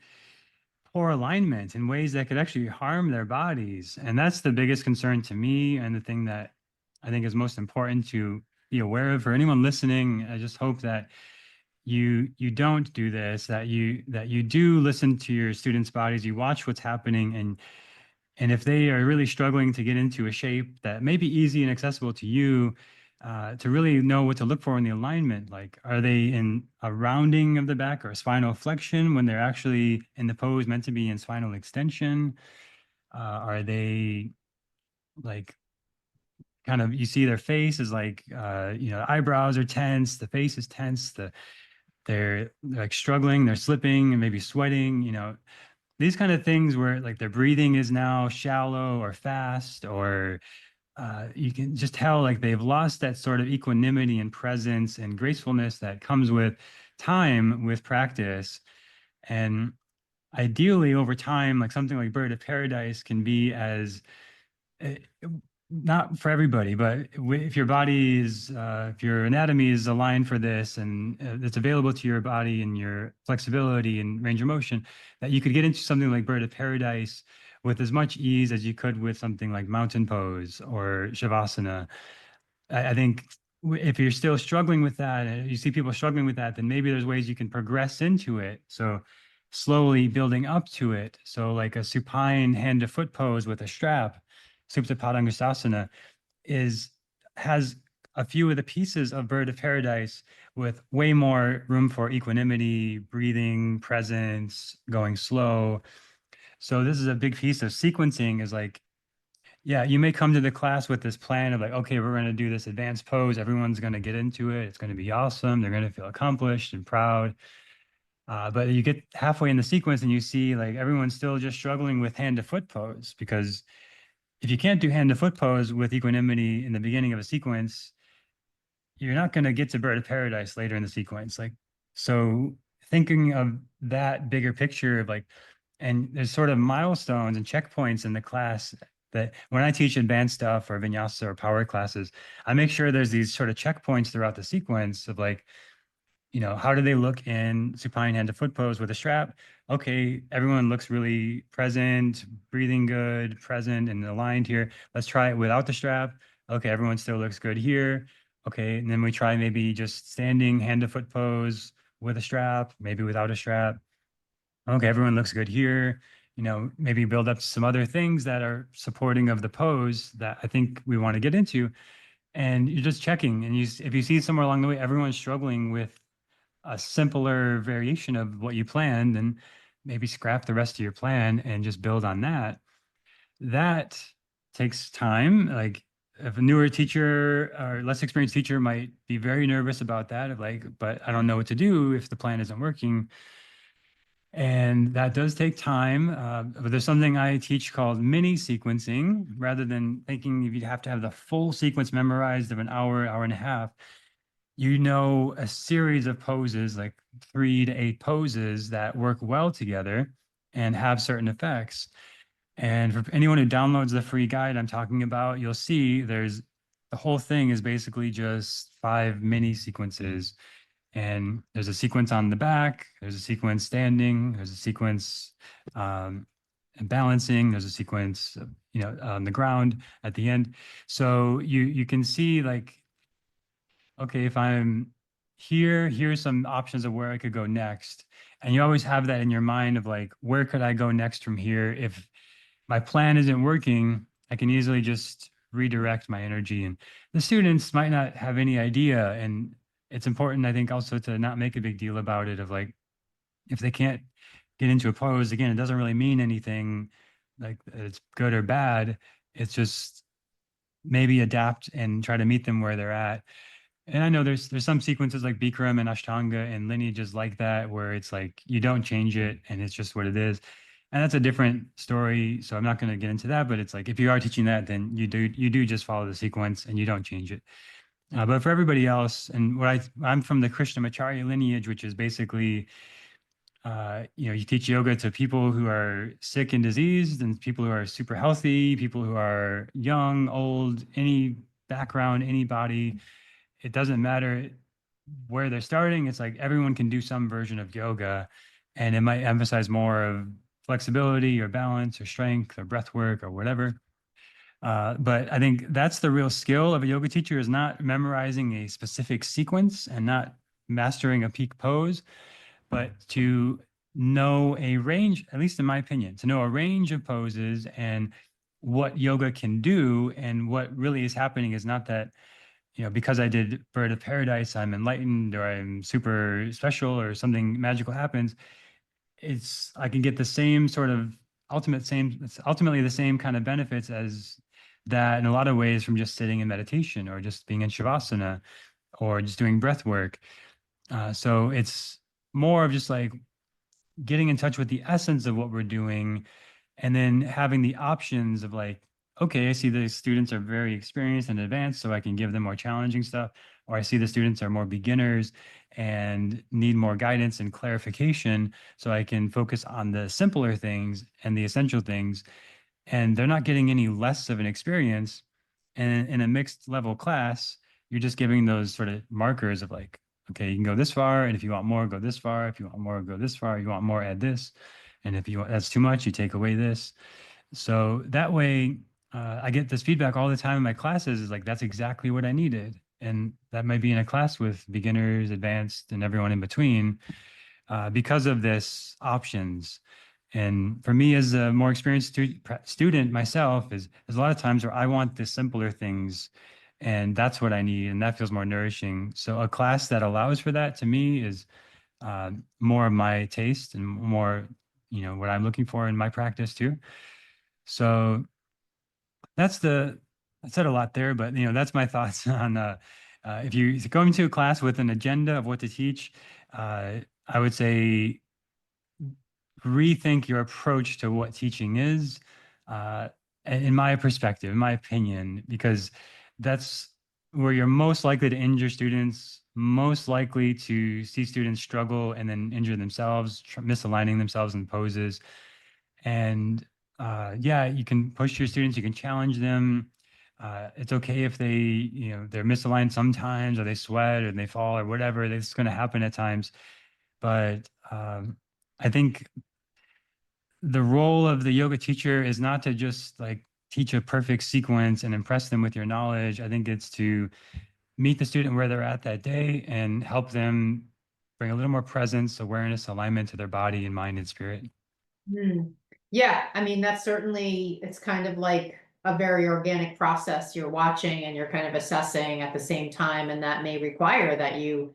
poor alignment in ways that could actually harm their bodies. And that's the biggest concern to me and the thing that I think is most important to be aware of for anyone listening. I just hope that you don't do this, that you do listen to your students' bodies, you watch what's happening, and if they are really struggling to get into a shape that may be easy and accessible to you, to really know what to look for in the alignment. Like, are they in a rounding of the back or a spinal flexion when they're actually in the pose meant to be in spinal extension? Are they like kind of, you see their face is like, eyebrows are tense, the face is tense, they're like struggling, they're slipping and maybe sweating, these kind of things where like their breathing is now shallow or fast, or you can just tell like they've lost that sort of equanimity and presence and gracefulness that comes with time, with practice. And ideally over time, like something like bird of paradise can be as uh, not for everybody, but if your body is, if your anatomy is aligned for this and it's available to your body and your flexibility and range of motion, that you could get into something like bird of paradise with as much ease as you could with something like mountain pose or shavasana. I think if you're still struggling with that, and you see people struggling with that, then maybe there's ways you can progress into it. So slowly building up to it. So like a supine hand to foot pose with a strap, Supta Padangusthasana, is has a few of the pieces of bird of paradise with way more room for equanimity, breathing, presence, going slow. So this is a big piece of sequencing is like, yeah, you may come to the class with this plan of like, okay, we're going to do this advanced pose. Everyone's going to get into it. It's going to be awesome. They're going to feel accomplished and proud. But you get halfway in the sequence and you see like everyone's still just struggling with hand to foot pose, because if you can't do hand to foot pose with equanimity in the beginning of a sequence, you're not going to get to bird of paradise later in the sequence. Like, so thinking of that bigger picture of like, and there's sort of milestones and checkpoints in the class that when I teach advanced stuff or vinyasa or power classes, I make sure there's these sort of checkpoints throughout the sequence of like, how do they look in supine hand to foot pose with a strap? Okay, everyone looks really present, breathing good, present and aligned here. Let's try it without the strap. Okay, everyone still looks good here. Okay, and then we try maybe just standing hand to foot pose with a strap, maybe without a strap. Okay, everyone looks good here. Maybe build up some other things that are supporting of the pose that I think we want to get into. And you're just checking. And if you see somewhere along the way, everyone's struggling with a simpler variation of what you planned, and maybe scrap the rest of your plan and just build on that. That takes time. Like if a newer teacher or less experienced teacher might be very nervous about that, of like, but I don't know what to do if the plan isn't working. And that does take time. But there's something I teach called mini sequencing. Rather than thinking if you have to have the full sequence memorized of an hour, hour and a half, you know a series of poses, like 3 to 8 poses that work well together and have certain effects. And for anyone who downloads the free guide I'm talking about, you'll see there's the whole thing is basically just 5 mini sequences. And there's a sequence on the back, there's a sequence standing, there's a sequence balancing, there's a sequence, on the ground at the end. So you can see like, okay, if I'm here, here's some options of where I could go next. And you always have that in your mind of like, where could I go next from here? If my plan isn't working, I can easily just redirect my energy. And the students might not have any idea. And it's important, I think, also to not make a big deal about it of like, if they can't get into a pose, again, it doesn't really mean anything like it's good or bad. It's just maybe adapt and try to meet them where they're at. And I know there's some sequences like Bikram and Ashtanga and lineages like that where it's like you don't change it and it's just what it is. And that's a different story. So I'm not going to get into that, but it's like if you are teaching that, then you do just follow the sequence and you don't change it. But for everybody else, and I'm from the Krishnamacharya lineage, which is basically you teach yoga to people who are sick and diseased and people who are super healthy, people who are young, old, any background, anybody. It doesn't matter where they're starting. It's like everyone can do some version of yoga, and it might emphasize more of flexibility or balance or strength or breath work or whatever. But I think that's the real skill of a yoga teacher, is not memorizing a specific sequence and not mastering a peak pose, but to know a range, at least in my opinion, to know a range of poses and what yoga can do. And what really is happening is not that, because I did Bird of Paradise, I'm enlightened or I'm super special or something magical happens. It's I can get the same sort of it's ultimately the same kind of benefits as that in a lot of ways from just sitting in meditation or just being in Shavasana or just doing breath work. So it's more of just like getting in touch with the essence of what we're doing and then having the options of like, okay, I see the students are very experienced and advanced, so I can give them more challenging stuff. Or I see the students are more beginners and need more guidance and clarification, so I can focus on the simpler things and the essential things. And they're not getting any less of an experience. And in a mixed level class, you're just giving those sort of markers of like, okay, you can go this far, and if you want more, go this far. If you want more, go this far. If you want more, add this. And if you want, that's too much, you take away this. So that way, I get this feedback all the time in my classes is like, that's exactly what I needed. And that might be in a class with beginners, advanced, and everyone in between because of this options. And for me, as a more experienced student myself, is there's a lot of times where I want the simpler things, and that's what I need, and that feels more nourishing. So a class that allows for that to me is more of my taste and more, what I'm looking for in my practice too. So that's I said a lot there, but that's my thoughts on if you go into a class with an agenda of what to teach, I would say rethink your approach to what teaching is, uh, in my perspective, in my opinion, because that's where you're most likely to injure students, most likely to see students struggle and then injure themselves, misaligning themselves in poses. And yeah, you can push your students, you can challenge them. It's okay if they're misaligned sometimes, or they sweat, or they fall, or whatever. That's going to happen at times. But I think the role of the yoga teacher is not to just like teach a perfect sequence and impress them with your knowledge. I think it's to meet the student where they're at that day and help them bring a little more presence, awareness, alignment to their body and mind and spirit. Hmm. Yeah, I mean, that's certainly, it's kind of like a very organic process. You're watching and you're kind of assessing at the same time, and that may require that you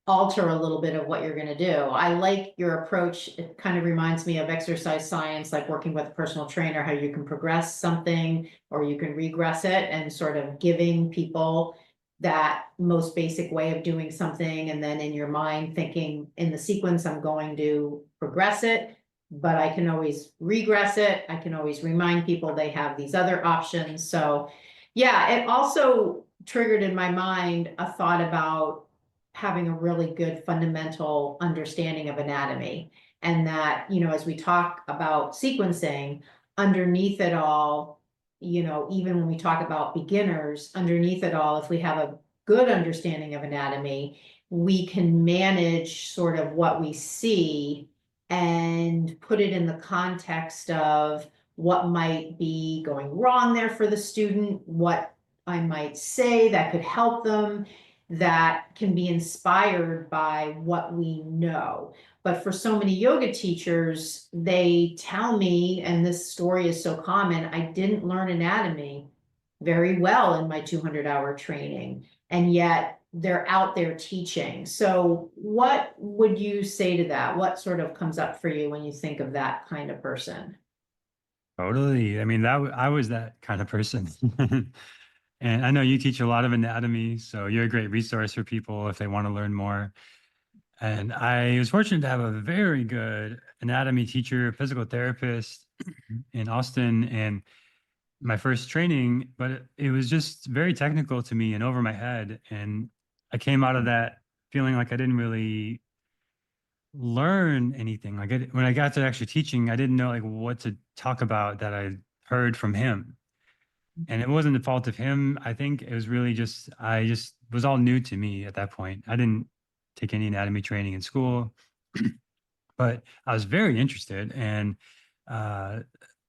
alter a little bit of what you're going to do. I like your approach. It kind of reminds me of exercise science, like working with a personal trainer, how you can progress something or you can regress it, and sort of giving people that most basic way of doing something, and then in your mind thinking in the sequence, I'm going to progress it, but I can always regress it. I can always remind people they have these other options. So yeah, it also triggered in my mind a thought about having a really good fundamental understanding of anatomy. And that, as we talk about sequencing, underneath it all, even when we talk about beginners, underneath it all, if we have a good understanding of anatomy, we can manage sort of what we see and put it in the context of what might be going wrong there for the student, what I might say that could help them, that can be inspired by what we know. But for so many yoga teachers, they tell me, and this story is so common, I didn't learn anatomy very well in my 200-hour training, and yet they're out there teaching. So what would you say to that? What sort of comes up for you when you think of that kind of person? Totally. I mean, I was that kind of person. And I know you teach a lot of anatomy, so you're a great resource for people if they want to learn more. And I was fortunate to have a very good anatomy teacher, physical therapist in Austin, and my first training, but it was just very technical to me and over my head. And I came out of that feeling like I didn't really learn anything. Like when I got to actually teaching, I didn't know like what to talk about that I heard from him. And it wasn't the fault of him. I think it was really just, I just was all new to me at that point. I didn't take any anatomy training in school, but I was very interested. And uh,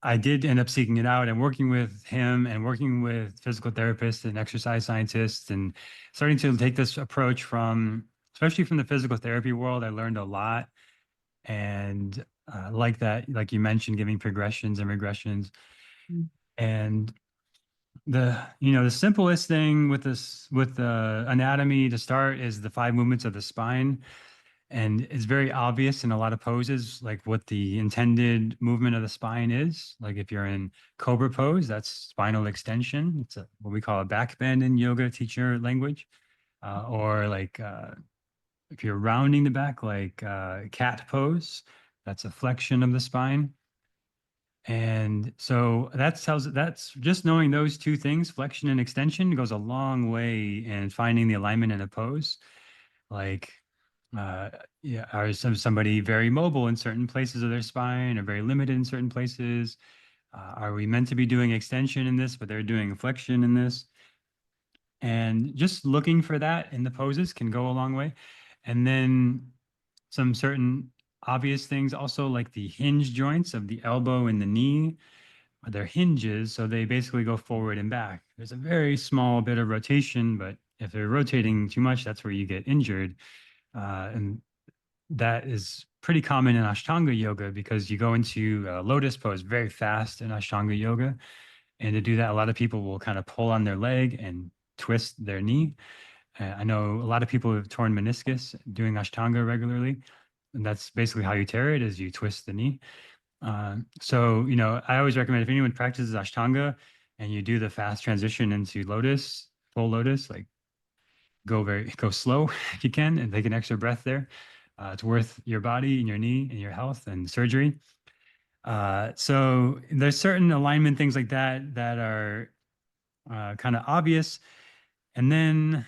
I did end up seeking it out and working with him and working with physical therapists and exercise scientists and starting to take this approach from, especially from the physical therapy world. I learned a lot. And like that, like you mentioned, giving progressions and regressions. Mm. And the simplest thing with this with the anatomy to start is the five movements of the spine, and it's very obvious in a lot of poses like what the intended movement of the spine is. Like if you're in cobra pose, that's spinal extension. It's what we call a back bend in yoga teacher language. Or like if you're rounding the back, like cat pose, that's a flexion of the spine. And so that's just knowing those two things, flexion and extension, goes a long way in finding the alignment in a pose. Like, uh, yeah, are somebody very mobile in certain places of their spine or very limited in certain places? Are we meant to be doing extension in this, but they're doing flexion in this? And just looking for that in the poses can go a long way. And then some certain obvious things also, like the hinge joints of the elbow and the knee, they're hinges, so they basically go forward and back. There's a very small bit of rotation, but if they're rotating too much, that's where you get injured. And that is pretty common in Ashtanga yoga because you go into lotus pose very fast in Ashtanga yoga. And to do that, a lot of people will kind of pull on their leg and twist their knee. I know a lot of people have torn meniscus doing Ashtanga regularly. And that's basically how you tear it is you twist the knee. So, I always recommend if anyone practices Ashtanga and you do the fast transition into lotus, full lotus, like go slow if you can and take an extra breath there. It's worth your body and your knee and your health and surgery. So there's certain alignment things like that that are kind of obvious. And then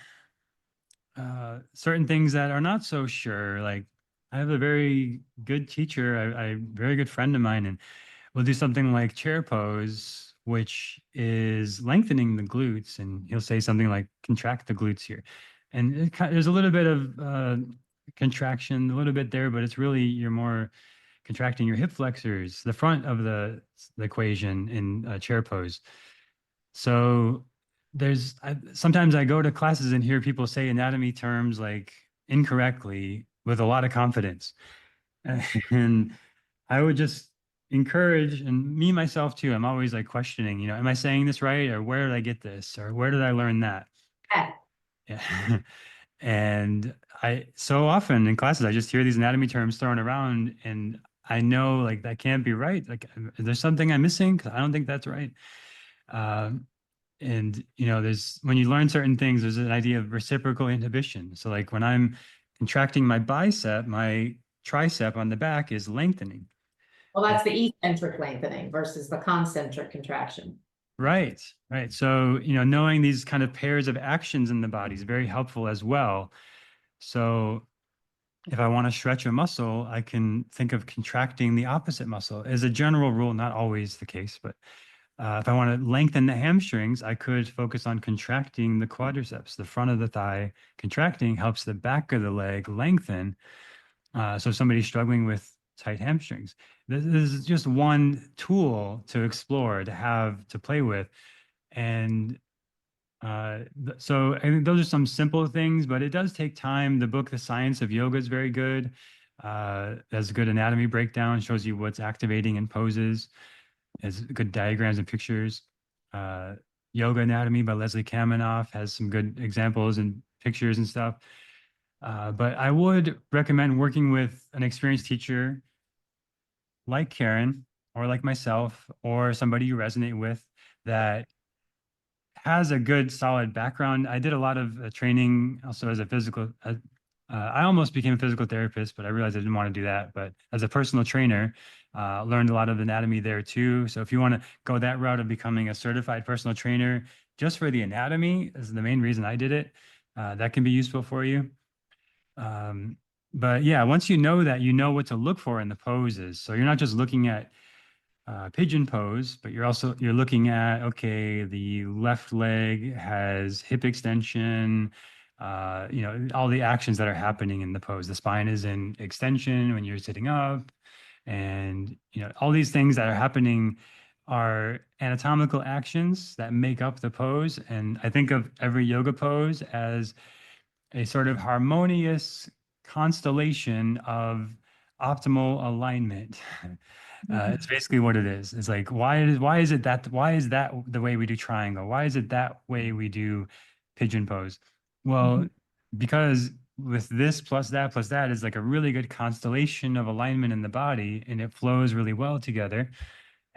certain things that are not so sure. Like I have a very good teacher, very good friend of mine, and we'll do something like chair pose, which is lengthening the glutes. And he'll say something like contract the glutes here. And there's a little bit of contraction, a little bit there, but it's really you're more contracting your hip flexors, the front of the equation in chair pose. So sometimes I go to classes and hear people say anatomy terms like incorrectly with a lot of confidence. And I would just encourage, and me myself too, I'm always like questioning, am I saying this right? Or where did I get this? Or where did I learn that? Yeah. Yeah. And I so often in classes, I just hear these anatomy terms thrown around and I know like that can't be right. Like, is there something I'm missing? Because I don't think that's right. Um, And, there's, when you learn certain things, there's an idea of reciprocal inhibition. So like when I'm contracting my bicep, my tricep on the back is lengthening. Well, And that's the eccentric lengthening versus the concentric contraction. right, right. So, knowing these kind of pairs of actions in the body is very helpful as well. So if I want to stretch a muscle, I can think of contracting the opposite muscle. As a general rule, not always the case, but if I want to lengthen the hamstrings, I could focus on contracting the quadriceps. The front of the thigh contracting helps the back of the leg lengthen. So somebody's struggling with tight hamstrings. This is just one tool to explore, to have, to play with. And so I think those are some simple things, but it does take time. The book, The Science of Yoga, is very good. Has a good anatomy breakdown, shows you what's activating in poses, has good diagrams and pictures. Uh, Yoga Anatomy by Leslie Kaminoff has some good examples and pictures and stuff. But I would recommend working with an experienced teacher like Karen or like myself or somebody you resonate with that has a good solid background. I did a lot of training also as a physical. I almost became a physical therapist, but I realized I didn't want to do that. But as a personal trainer, learned a lot of anatomy there too. So if you want to go that route of becoming a certified personal trainer, just for the anatomy is the main reason I did it. That can be useful for you. But yeah, once you know that, you know what to look for in the poses. So you're not just looking at pigeon pose, but you're looking at, okay, the left leg has hip extension, all the actions that are happening in the pose. The spine is in extension when you're sitting up, and all these things that are happening are anatomical actions that make up the pose. And I think of every yoga pose as a sort of harmonious constellation of optimal alignment. It's basically what it is. It's like, why is that the way we do triangle? Why is it that way we do pigeon pose? Well, because with this plus that is like a really good constellation of alignment in the body, and it flows really well together.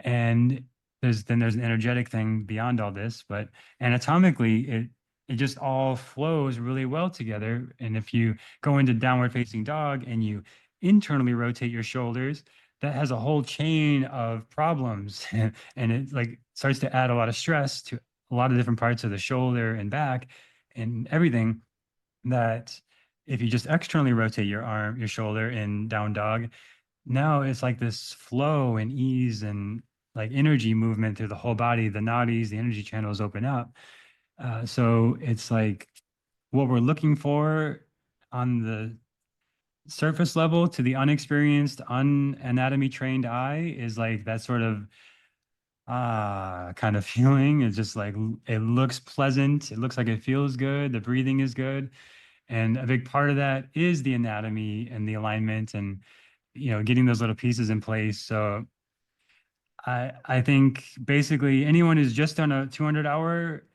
And there's an energetic thing beyond all this, but anatomically it just all flows really well together. And if you go into downward facing dog and you internally rotate your shoulders, that has a whole chain of problems and it like starts to add a lot of stress to a lot of different parts of the shoulder and back and everything, that if you just externally rotate your shoulder in down dog, now it's like this flow and ease and like energy movement through the whole body. The nadis, the energy channels open up. So it's like what we're looking for on the surface level to the unexperienced, unanatomy trained eye is like that sort of kind of feeling. It's just like it looks pleasant. It looks like it feels good. The breathing is good. And a big part of that is the anatomy and the alignment and getting those little pieces in place. So I think basically anyone who's just done a 200-hour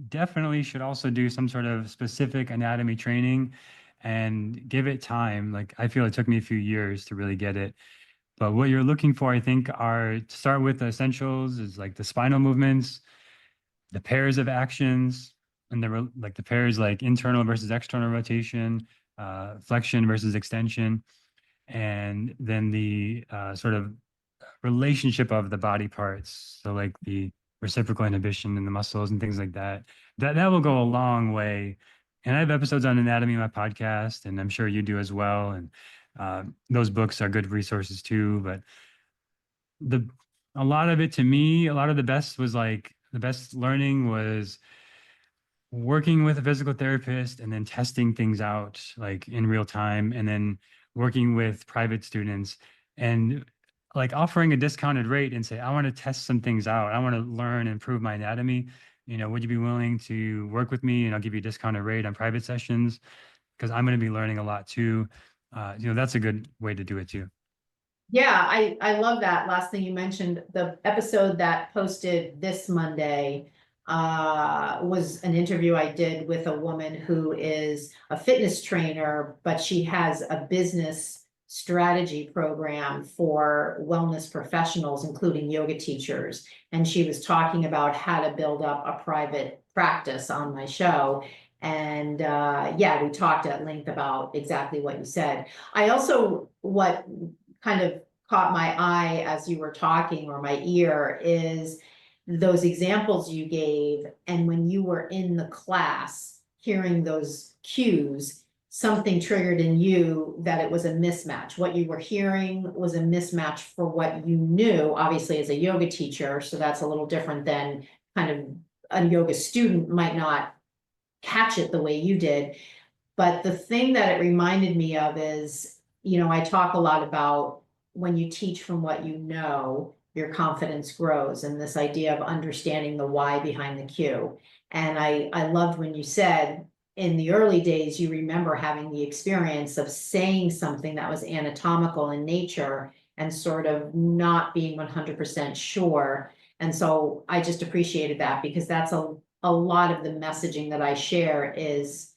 definitely should also do some sort of specific anatomy training and give it time. Like I feel it took me a few years to really get it. But what you're looking for, I think, are to start with the essentials is like the spinal movements, the pairs of actions, and like the pairs like internal versus external rotation, flexion versus extension, and then the sort of relationship of the body parts. So like the reciprocal inhibition in the muscles and things like that. That will go a long way. And I have episodes on anatomy in my podcast, and I'm sure you do as well. And those books are good resources too. But the a lot of it to me, a lot of the best learning was working with a physical therapist and then testing things out like in real time, and then working with private students and like offering a discounted rate and say, I want to test some things out. I want to learn and improve my anatomy. Would you be willing to work with me and I'll give you a discounted rate on private sessions? Because I'm going to be learning a lot too. That's a good way to do it too. Yeah, I love that last thing you mentioned. The episode that posted this Monday was an interview I did with a woman who is a fitness trainer, but she has a business strategy program for wellness professionals, including yoga teachers. And she was talking about how to build up a private practice on my show. And yeah, we talked at length about exactly what you said. I also, what kind of caught my eye as you were talking, or my ear, is those examples you gave. And when you were in the class hearing those cues, something triggered in you that it was a mismatch. What you were hearing was a mismatch for what you knew, obviously, as a yoga teacher. So that's a little different than kind of a yoga student might not catch it the way you did. But the thing that it reminded me of is, I talk a lot about when you teach from what you know, your confidence grows, and this idea of understanding the why behind the cue. And I loved when you said in the early days, you remember having the experience of saying something that was anatomical in nature and sort of not being 100% sure. And so I just appreciated that, because that's a lot of the messaging that I share is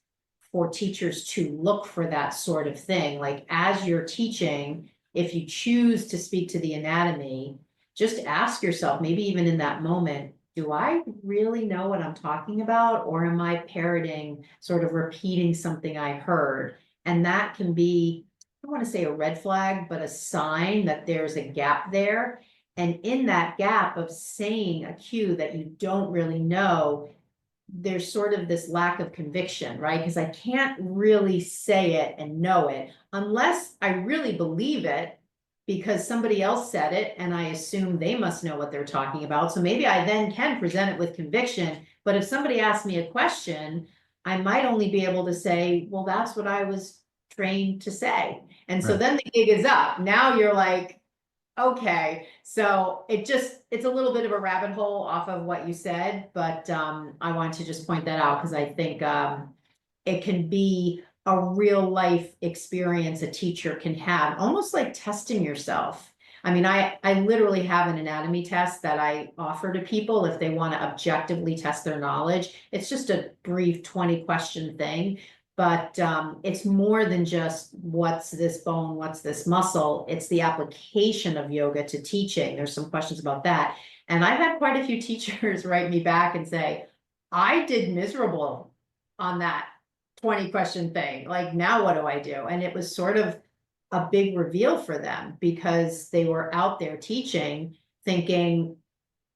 for teachers to look for that sort of thing. Like, as you're teaching, if you choose to speak to the anatomy, just ask yourself, maybe even in that moment, do I really know what I'm talking about? Or am I parroting, sort of repeating something I heard? And that can be, I don't want to say a red flag, but a sign that there's a gap there. And in that gap of saying a cue that you don't really know, there's sort of this lack of conviction, right? Because I can't really say it and know it unless I really believe it, because somebody else said it and I assume they must know what they're talking about. So maybe I then can present it with conviction. But if somebody asks me a question, I might only be able to say, well, that's what I was trained to say. And so Right. then the gig is up. Now you're like, okay, so it's a little bit of a rabbit hole off of what you said, but I want to just point that out, because I think it can be a real life experience a teacher can have, almost like testing yourself. I mean, I literally have an anatomy test that I offer to people if they want to objectively test their knowledge. It's just a brief 20-question thing. But it's more than just what's this bone, what's this muscle. It's the application of yoga to teaching. There's some questions about that. And I've had quite a few teachers write me back and say, I did miserable on that 20-question thing. Like, now what do I do? And it was sort of a big reveal for them, because they were out there teaching thinking,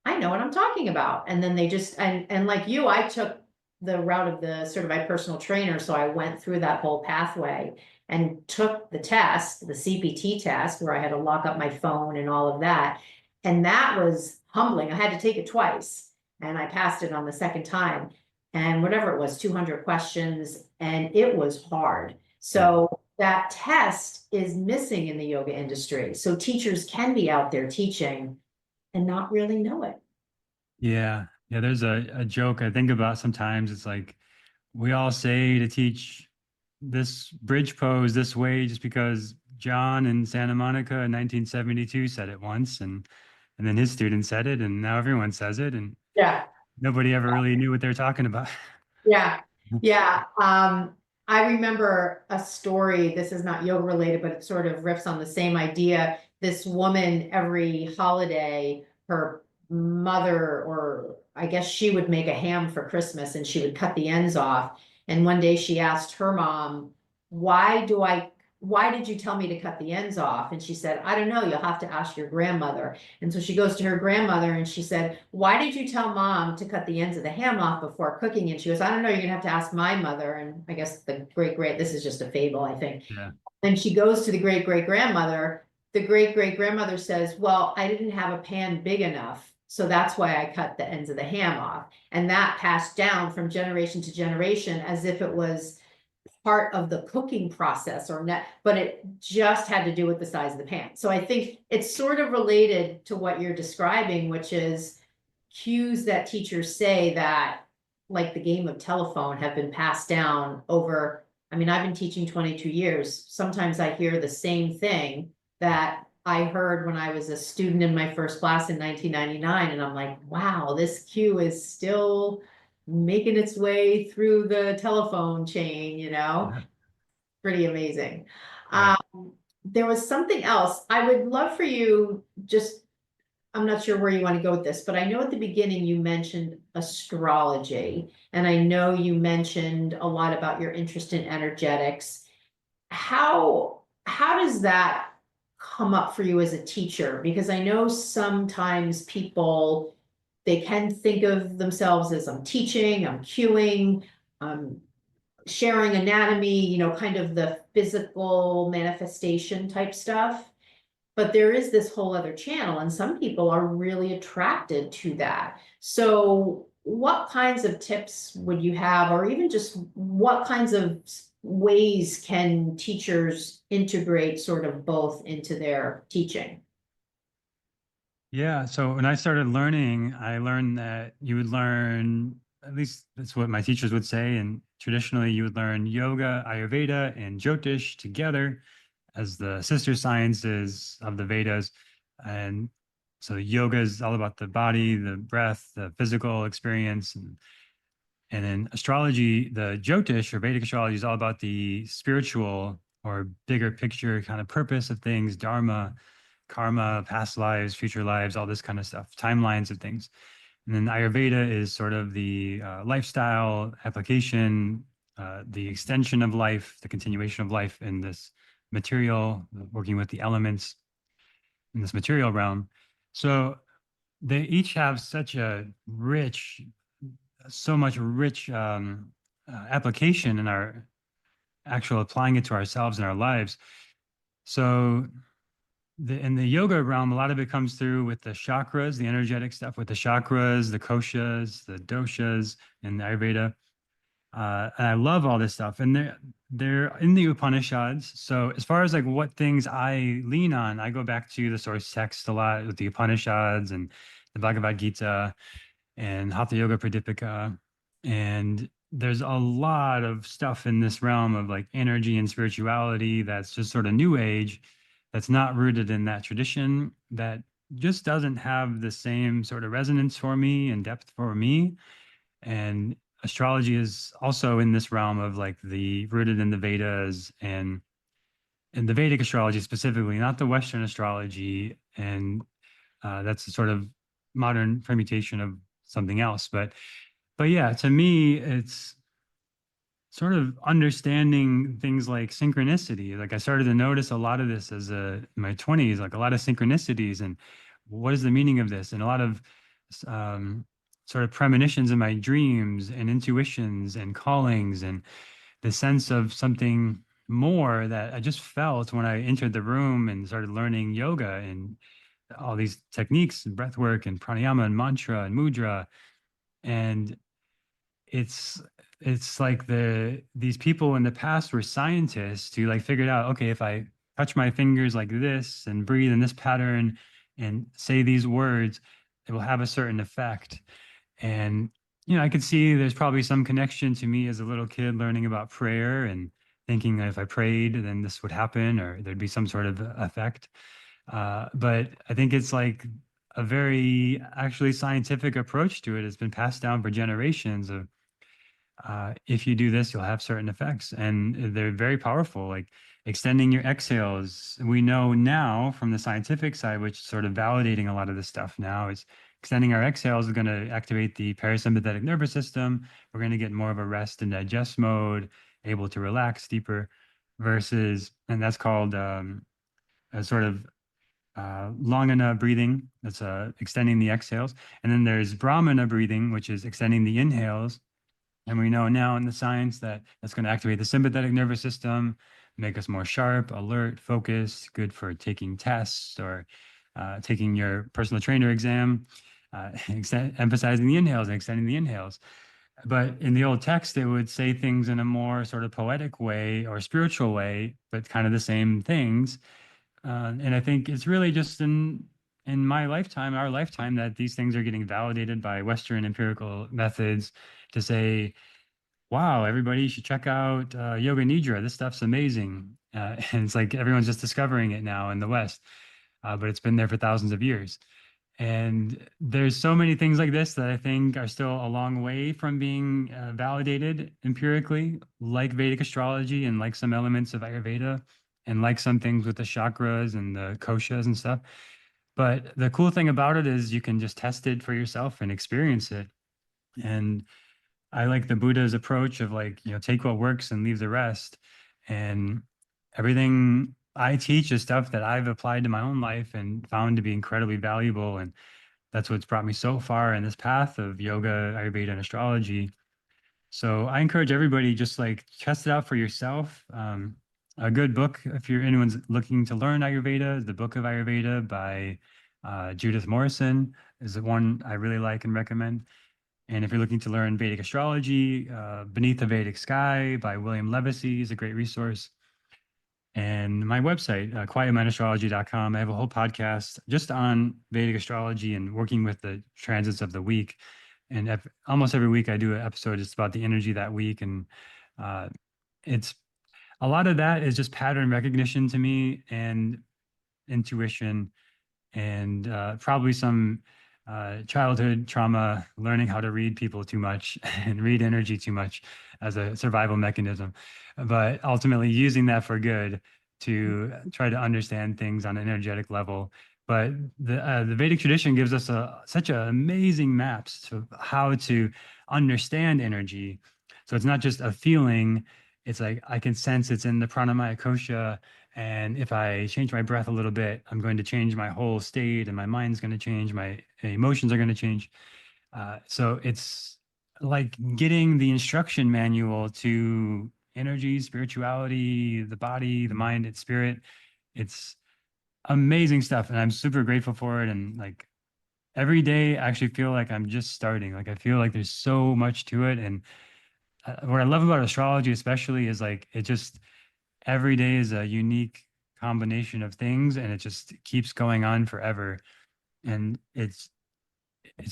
I know what I'm talking about. And then they just, and like you, I took the route of the certified personal trainer. So I went through that whole pathway and took the test, the CPT test, where I had to lock up my phone and all of that. And that was humbling. I had to take it twice, and I passed it on the second time. And whatever it was, 200 questions, and it was hard. Yeah. So that test is missing in the yoga industry. So teachers can be out there teaching and not really know it. Yeah. Yeah. There's a joke I think about sometimes. It's like we all say to teach this bridge pose this way just because John in Santa Monica in 1972 said it once, and then his student said it, and now everyone says it, and Yeah. nobody ever really knew what they're talking about. Yeah, yeah. I remember a story. This is not yoga related, but it sort of riffs on the same idea. This woman, every holiday, her mother, or I guess she would make a ham for Christmas and she would cut the ends off. And one day she asked her mom, why do I, why did you tell me to cut the ends off? And she said, I don't know, you'll have to ask your grandmother. And so she goes to her grandmother and she said, why did you tell mom to cut the ends of the ham off before cooking? And she goes, I don't know, you're gonna have to ask my mother. And I guess the this is just a fable, I think. Yeah. And she goes to the great great grandmother. The great great grandmother says, well, I didn't have a pan big enough, so that's why I cut the ends of the ham off. And that passed down from generation to generation as if it was part of the cooking process or not, but it just had to do with the size of the pan. So I think it's sort of related to what you're describing, which is cues that teachers say that, like the game of telephone, have been passed down over. I mean, I've been teaching 22 years. Sometimes I hear the same thing that I heard when I was a student in my first class in 1999. And I'm like, wow, this cue is still making its way through the telephone chain, Yeah. pretty amazing. Right. Um, there was something else. I would love for you just, I'm not sure where you want to go with this, but I know at the beginning you mentioned astrology, and I know you mentioned a lot about your interest in energetics. How does that come up for you as a teacher? Because I know sometimes people, they can think of themselves as I'm teaching, I'm cueing, I'm sharing anatomy, kind of the physical manifestation type stuff. But there is this whole other channel, and some people are really attracted to that. So, what kinds of tips would you have, or even just what kinds of ways can teachers integrate sort of both into their teaching? Yeah. So when I started learning, I learned that you would learn, at least that's what my teachers would say. And traditionally, you would learn yoga, Ayurveda, and Jyotish together as the sister sciences of the Vedas. And so yoga is all about the body, the breath, the physical experience. And then astrology, the Jyotish or Vedic astrology is all about the spiritual or bigger picture kind of purpose of things, dharma, karma, past lives, future lives, all this kind of stuff, timelines of things. And then Ayurveda is sort of the lifestyle application, the extension of life, the continuation of life in this material, working with the elements in this material realm. So they each have such a rich, so much rich application in our actual applying it to ourselves and our lives. So in the yoga realm, a lot of it comes through with the chakras, the energetic stuff with the chakras, the koshas, the doshas, and the Ayurveda. And I love all this stuff, and they're in the Upanishads. So as far as like what things I lean on, I go back to the source text a lot with the Upanishads and the Bhagavad Gita and Hatha Yoga Pradipika. And there's a lot of stuff in this realm of like energy and spirituality that's just sort of new age, that's not rooted in that tradition, that just doesn't have the same sort of resonance for me and depth for me. And astrology is also in this realm of like the rooted in the Vedas and the Vedic astrology specifically, not the Western astrology. And that's a sort of modern permutation of something else. But yeah, to me, it's sort of understanding things like synchronicity. Like I started to notice a lot of this as in my 20s, like a lot of synchronicities and what is the meaning of this? And a lot of um, sort of premonitions in my dreams and intuitions and callings and the sense of something more that I just felt when I entered the room and started learning yoga and all these techniques and breath work and pranayama and mantra and mudra. And it's it's like these people in the past were scientists who like figured out, okay, if I touch my fingers like this and breathe in this pattern and say these words, it will have a certain effect. And I could see there's probably some connection to me as a little kid learning about prayer and thinking that if I prayed, then this would happen or there'd be some sort of effect. But I think it's like a very actually scientific approach to it. It's been passed down for generations of if you do this, you'll have certain effects, and they're very powerful. Like extending your exhales, we know now from the scientific side, which is sort of validating a lot of this stuff now, is extending our exhales is going to activate the parasympathetic nervous system. We're going to get more of a rest and digest mode, able to relax deeper, versus, and that's called a sort of Longana breathing. That's extending the exhales, and then there's Brahmana breathing, which is extending the inhales. And we know now in the science that that's going to activate the sympathetic nervous system, make us more sharp, alert, focused, good for taking tests or taking your personal trainer exam, emphasizing the inhales and extending the inhales. But in the old text, it would say things in a more sort of poetic way or spiritual way, but kind of the same things. And I think it's really just in my lifetime, our lifetime, that these things are getting validated by Western empirical methods to say, wow, everybody should check out Yoga Nidra. This stuff's amazing. And it's like everyone's just discovering it now in the West, but it's been there for thousands of years. And there's so many things like this that I think are still a long way from being validated empirically, like Vedic astrology and like some elements of Ayurveda. and like some things with the chakras and the koshas and stuff. But the cool thing about it is you can just test it for yourself and experience it. And I like the Buddha's approach of like, take what works and leave the rest. And everything I teach is stuff that I've applied to my own life and found to be incredibly valuable. And that's what's brought me so far in this path of yoga, Ayurveda, and astrology. So I encourage everybody just like test it out for yourself. A good book, if you're anyone's looking to learn Ayurveda, the Book of Ayurveda by Judith Morrison is the one I really like and recommend. And if you're looking to learn Vedic astrology, Beneath the Vedic Sky by William Levesey is a great resource. And my website, quietmindastrology.com, I have a whole podcast just on Vedic astrology and working with the transits of the week. And almost every week I do an episode just about the energy that week. And it's a lot of that is just pattern recognition to me and intuition and probably some childhood trauma, learning how to read people too much and read energy too much as a survival mechanism, but ultimately using that for good to try to understand things on an energetic level. But the Vedic tradition gives us such amazing maps to how to understand energy. So it's not just a feeling. It's like I can sense it's in the pranamaya kosha, and if I change my breath a little bit, I'm going to change my whole state and my mind's going to change, my emotions are going to change. So it's like getting the instruction manual to energy, spirituality, the body, the mind, and spirit. It's amazing stuff. And I'm super grateful for it. And like every day, I actually feel like I'm just starting. Like I feel like there's so much to it. And what I love about astrology, especially, is like it just, every day is a unique combination of things and it just keeps going on forever. And it's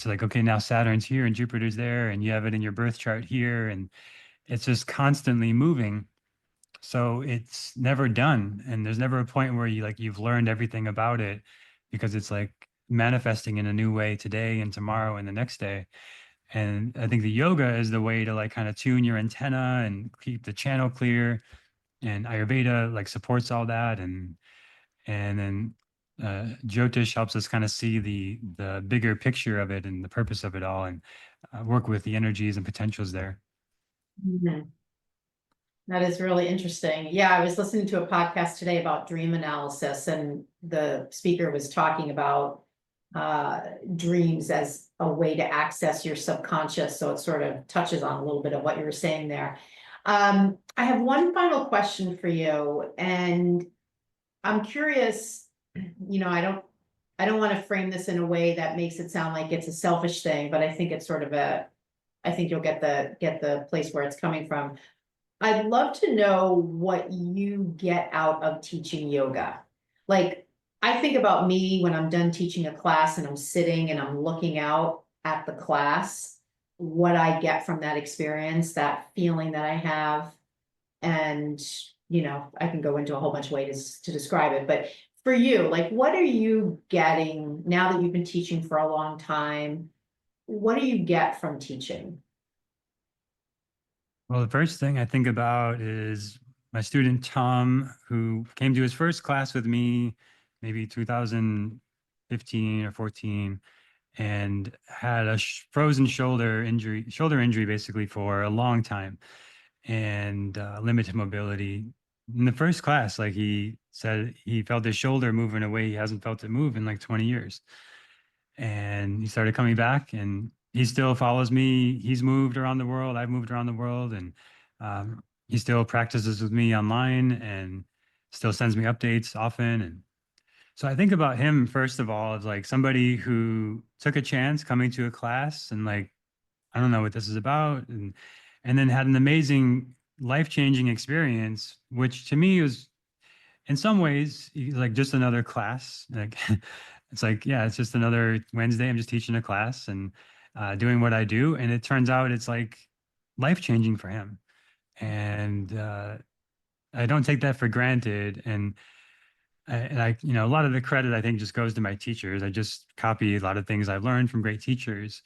like, okay, now Saturn's here and Jupiter's there and you have it in your birth chart here, and it's just constantly moving. So it's never done. And there's never a point where you've learned everything about it, because it's like manifesting in a new way today and tomorrow and the next day. And I think the yoga is the way to like kind of tune your antenna and keep the channel clear, and Ayurveda like supports all that, and then Jyotish helps us kind of see the bigger picture of it and the purpose of it all, and work with the energies and potentials there. Mhm. That is really interesting. Yeah, I was listening to a podcast today about dream analysis, and the speaker was talking about dreams as a way to access your subconscious. So it sort of touches on a little bit of what you were saying there. I have one final question for you, and I'm curious, I don't want to frame this in a way that makes it sound like it's a selfish thing, but I think it's sort of I think you'll get the place where it's coming from. I'd love to know what you get out of teaching yoga. Like, I think about me when I'm done teaching a class and I'm sitting and I'm looking out at the class, what I get from that experience, that feeling that I have. And, I can go into a whole bunch of ways to describe it, but for you, like, what are you getting now that you've been teaching for a long time? What do you get from teaching? Well, the first thing I think about is my student Tom, who came to his first class with me maybe 2015 or 14, and had a frozen shoulder injury basically for a long time, and limited mobility. In the first class, like he said, he felt his shoulder move in a way he hasn't felt it move in like 20 years. And he started coming back, and he still follows me. He's moved around the world. I've moved around the world, and he still practices with me online and still sends me updates often. And so I think about him first of all as like somebody who took a chance coming to a class and like, I don't know what this is about, and then had an amazing life-changing experience, which to me was in some ways like just another class. Like it's like, yeah, it's just another Wednesday. I'm just teaching a class and doing what I do. And it turns out it's like life-changing for him. And I don't take that for granted. And a lot of the credit I think just goes to my teachers. I just copy a lot of things I've learned from great teachers.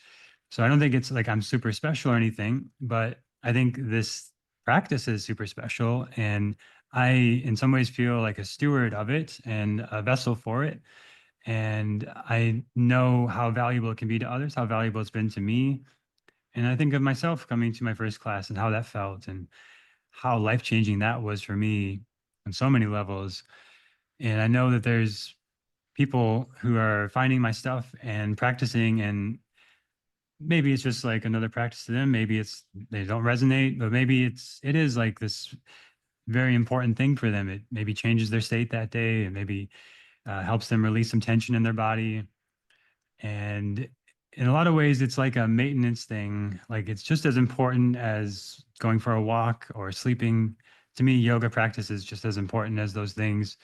So I don't think it's like I'm super special or anything, but I think this practice is super special. And I, in some ways, feel like a steward of it and a vessel for it. And I know how valuable it can be to others, how valuable it's been to me. And I think of myself coming to my first class and how that felt and how life changing that was for me on so many levels. And I know that there's people who are finding my stuff and practicing, and maybe it's just like another practice to them. Maybe it's they don't resonate, but maybe it is like this very important thing for them. It maybe changes their state that day, and maybe helps them release some tension in their body. And in a lot of ways, it's like a maintenance thing. Like it's just as important as going for a walk or sleeping. To me, yoga practice is just as important as those things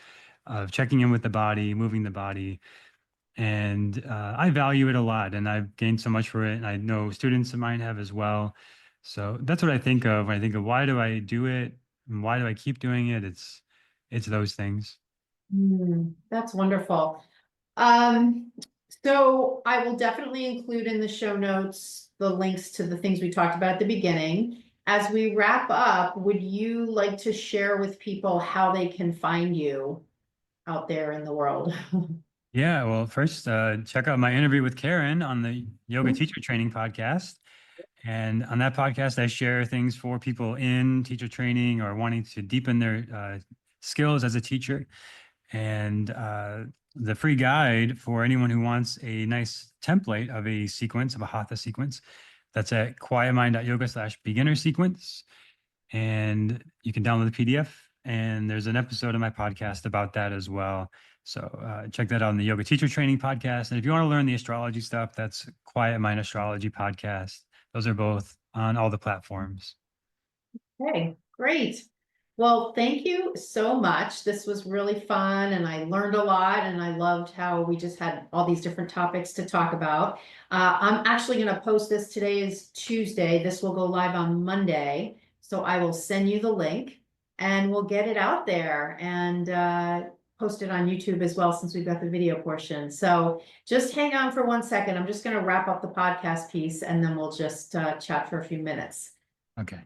of checking in with the body, moving the body. And I value it a lot, and I've gained so much for it. And I know students of mine have as well. So that's what I think of when I think of why do I do it and why do I keep doing it? It's those things. That's wonderful. Um, so I will definitely include in the show notes the links to the things we talked about at the beginning. As we wrap up, would you like to share with people how they can find you out there in the world? Yeah, well, first, check out my interview with Karen on the Yoga Teacher Training podcast. And on that podcast, I share things for people in teacher training or wanting to deepen their skills as a teacher. And the free guide for anyone who wants a nice template of a sequence, of a hatha sequence, that's at quietmind.yoga/beginner sequence. And you can download the PDF. And there's an episode of my podcast about that as well. So check that out on the Yoga Teacher Training podcast. And if you want to learn the astrology stuff, that's Quiet Mind Astrology podcast. Those are both on all the platforms. Okay, great. Well, thank you so much. This was really fun and I learned a lot and I loved how we just had all these different topics to talk about. I'm actually going to post this. Today is Tuesday. This will go live on Monday. So I will send you the link and we'll get it out there and post it on YouTube as well since we've got the video portion. So just hang on for 1 second. I'm just going to wrap up the podcast piece and then we'll just chat for a few minutes. Okay.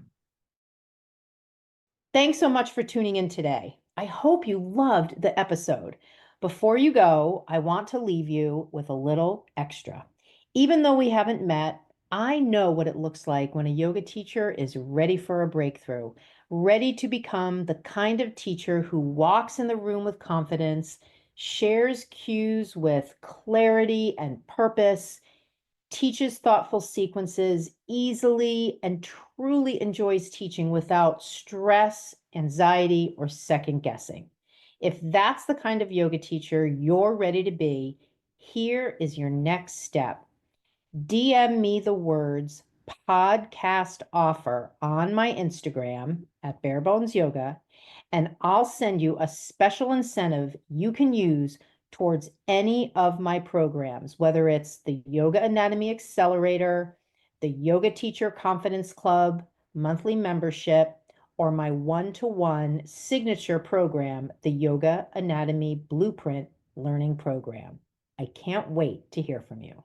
Thanks so much for tuning in today. I hope you loved the episode. Before you go, I want to leave you with a little extra. Even though we haven't met, I know what it looks like when a yoga teacher is ready for a breakthrough, ready to become the kind of teacher who walks in the room with confidence, shares cues with clarity and purpose, teaches thoughtful sequences easily, and truly enjoys teaching without stress, anxiety, or second guessing. If that's the kind of yoga teacher you're ready to be, here is your next step. DM me the words podcast offer on my Instagram at Barebones Yoga, and I'll send you a special incentive you can use towards any of my programs, whether it's the Yoga Anatomy Accelerator, the Yoga Teacher Confidence Club monthly membership, or my one-to-one signature program, the Yoga Anatomy Blueprint Learning Program. I can't wait to hear from you.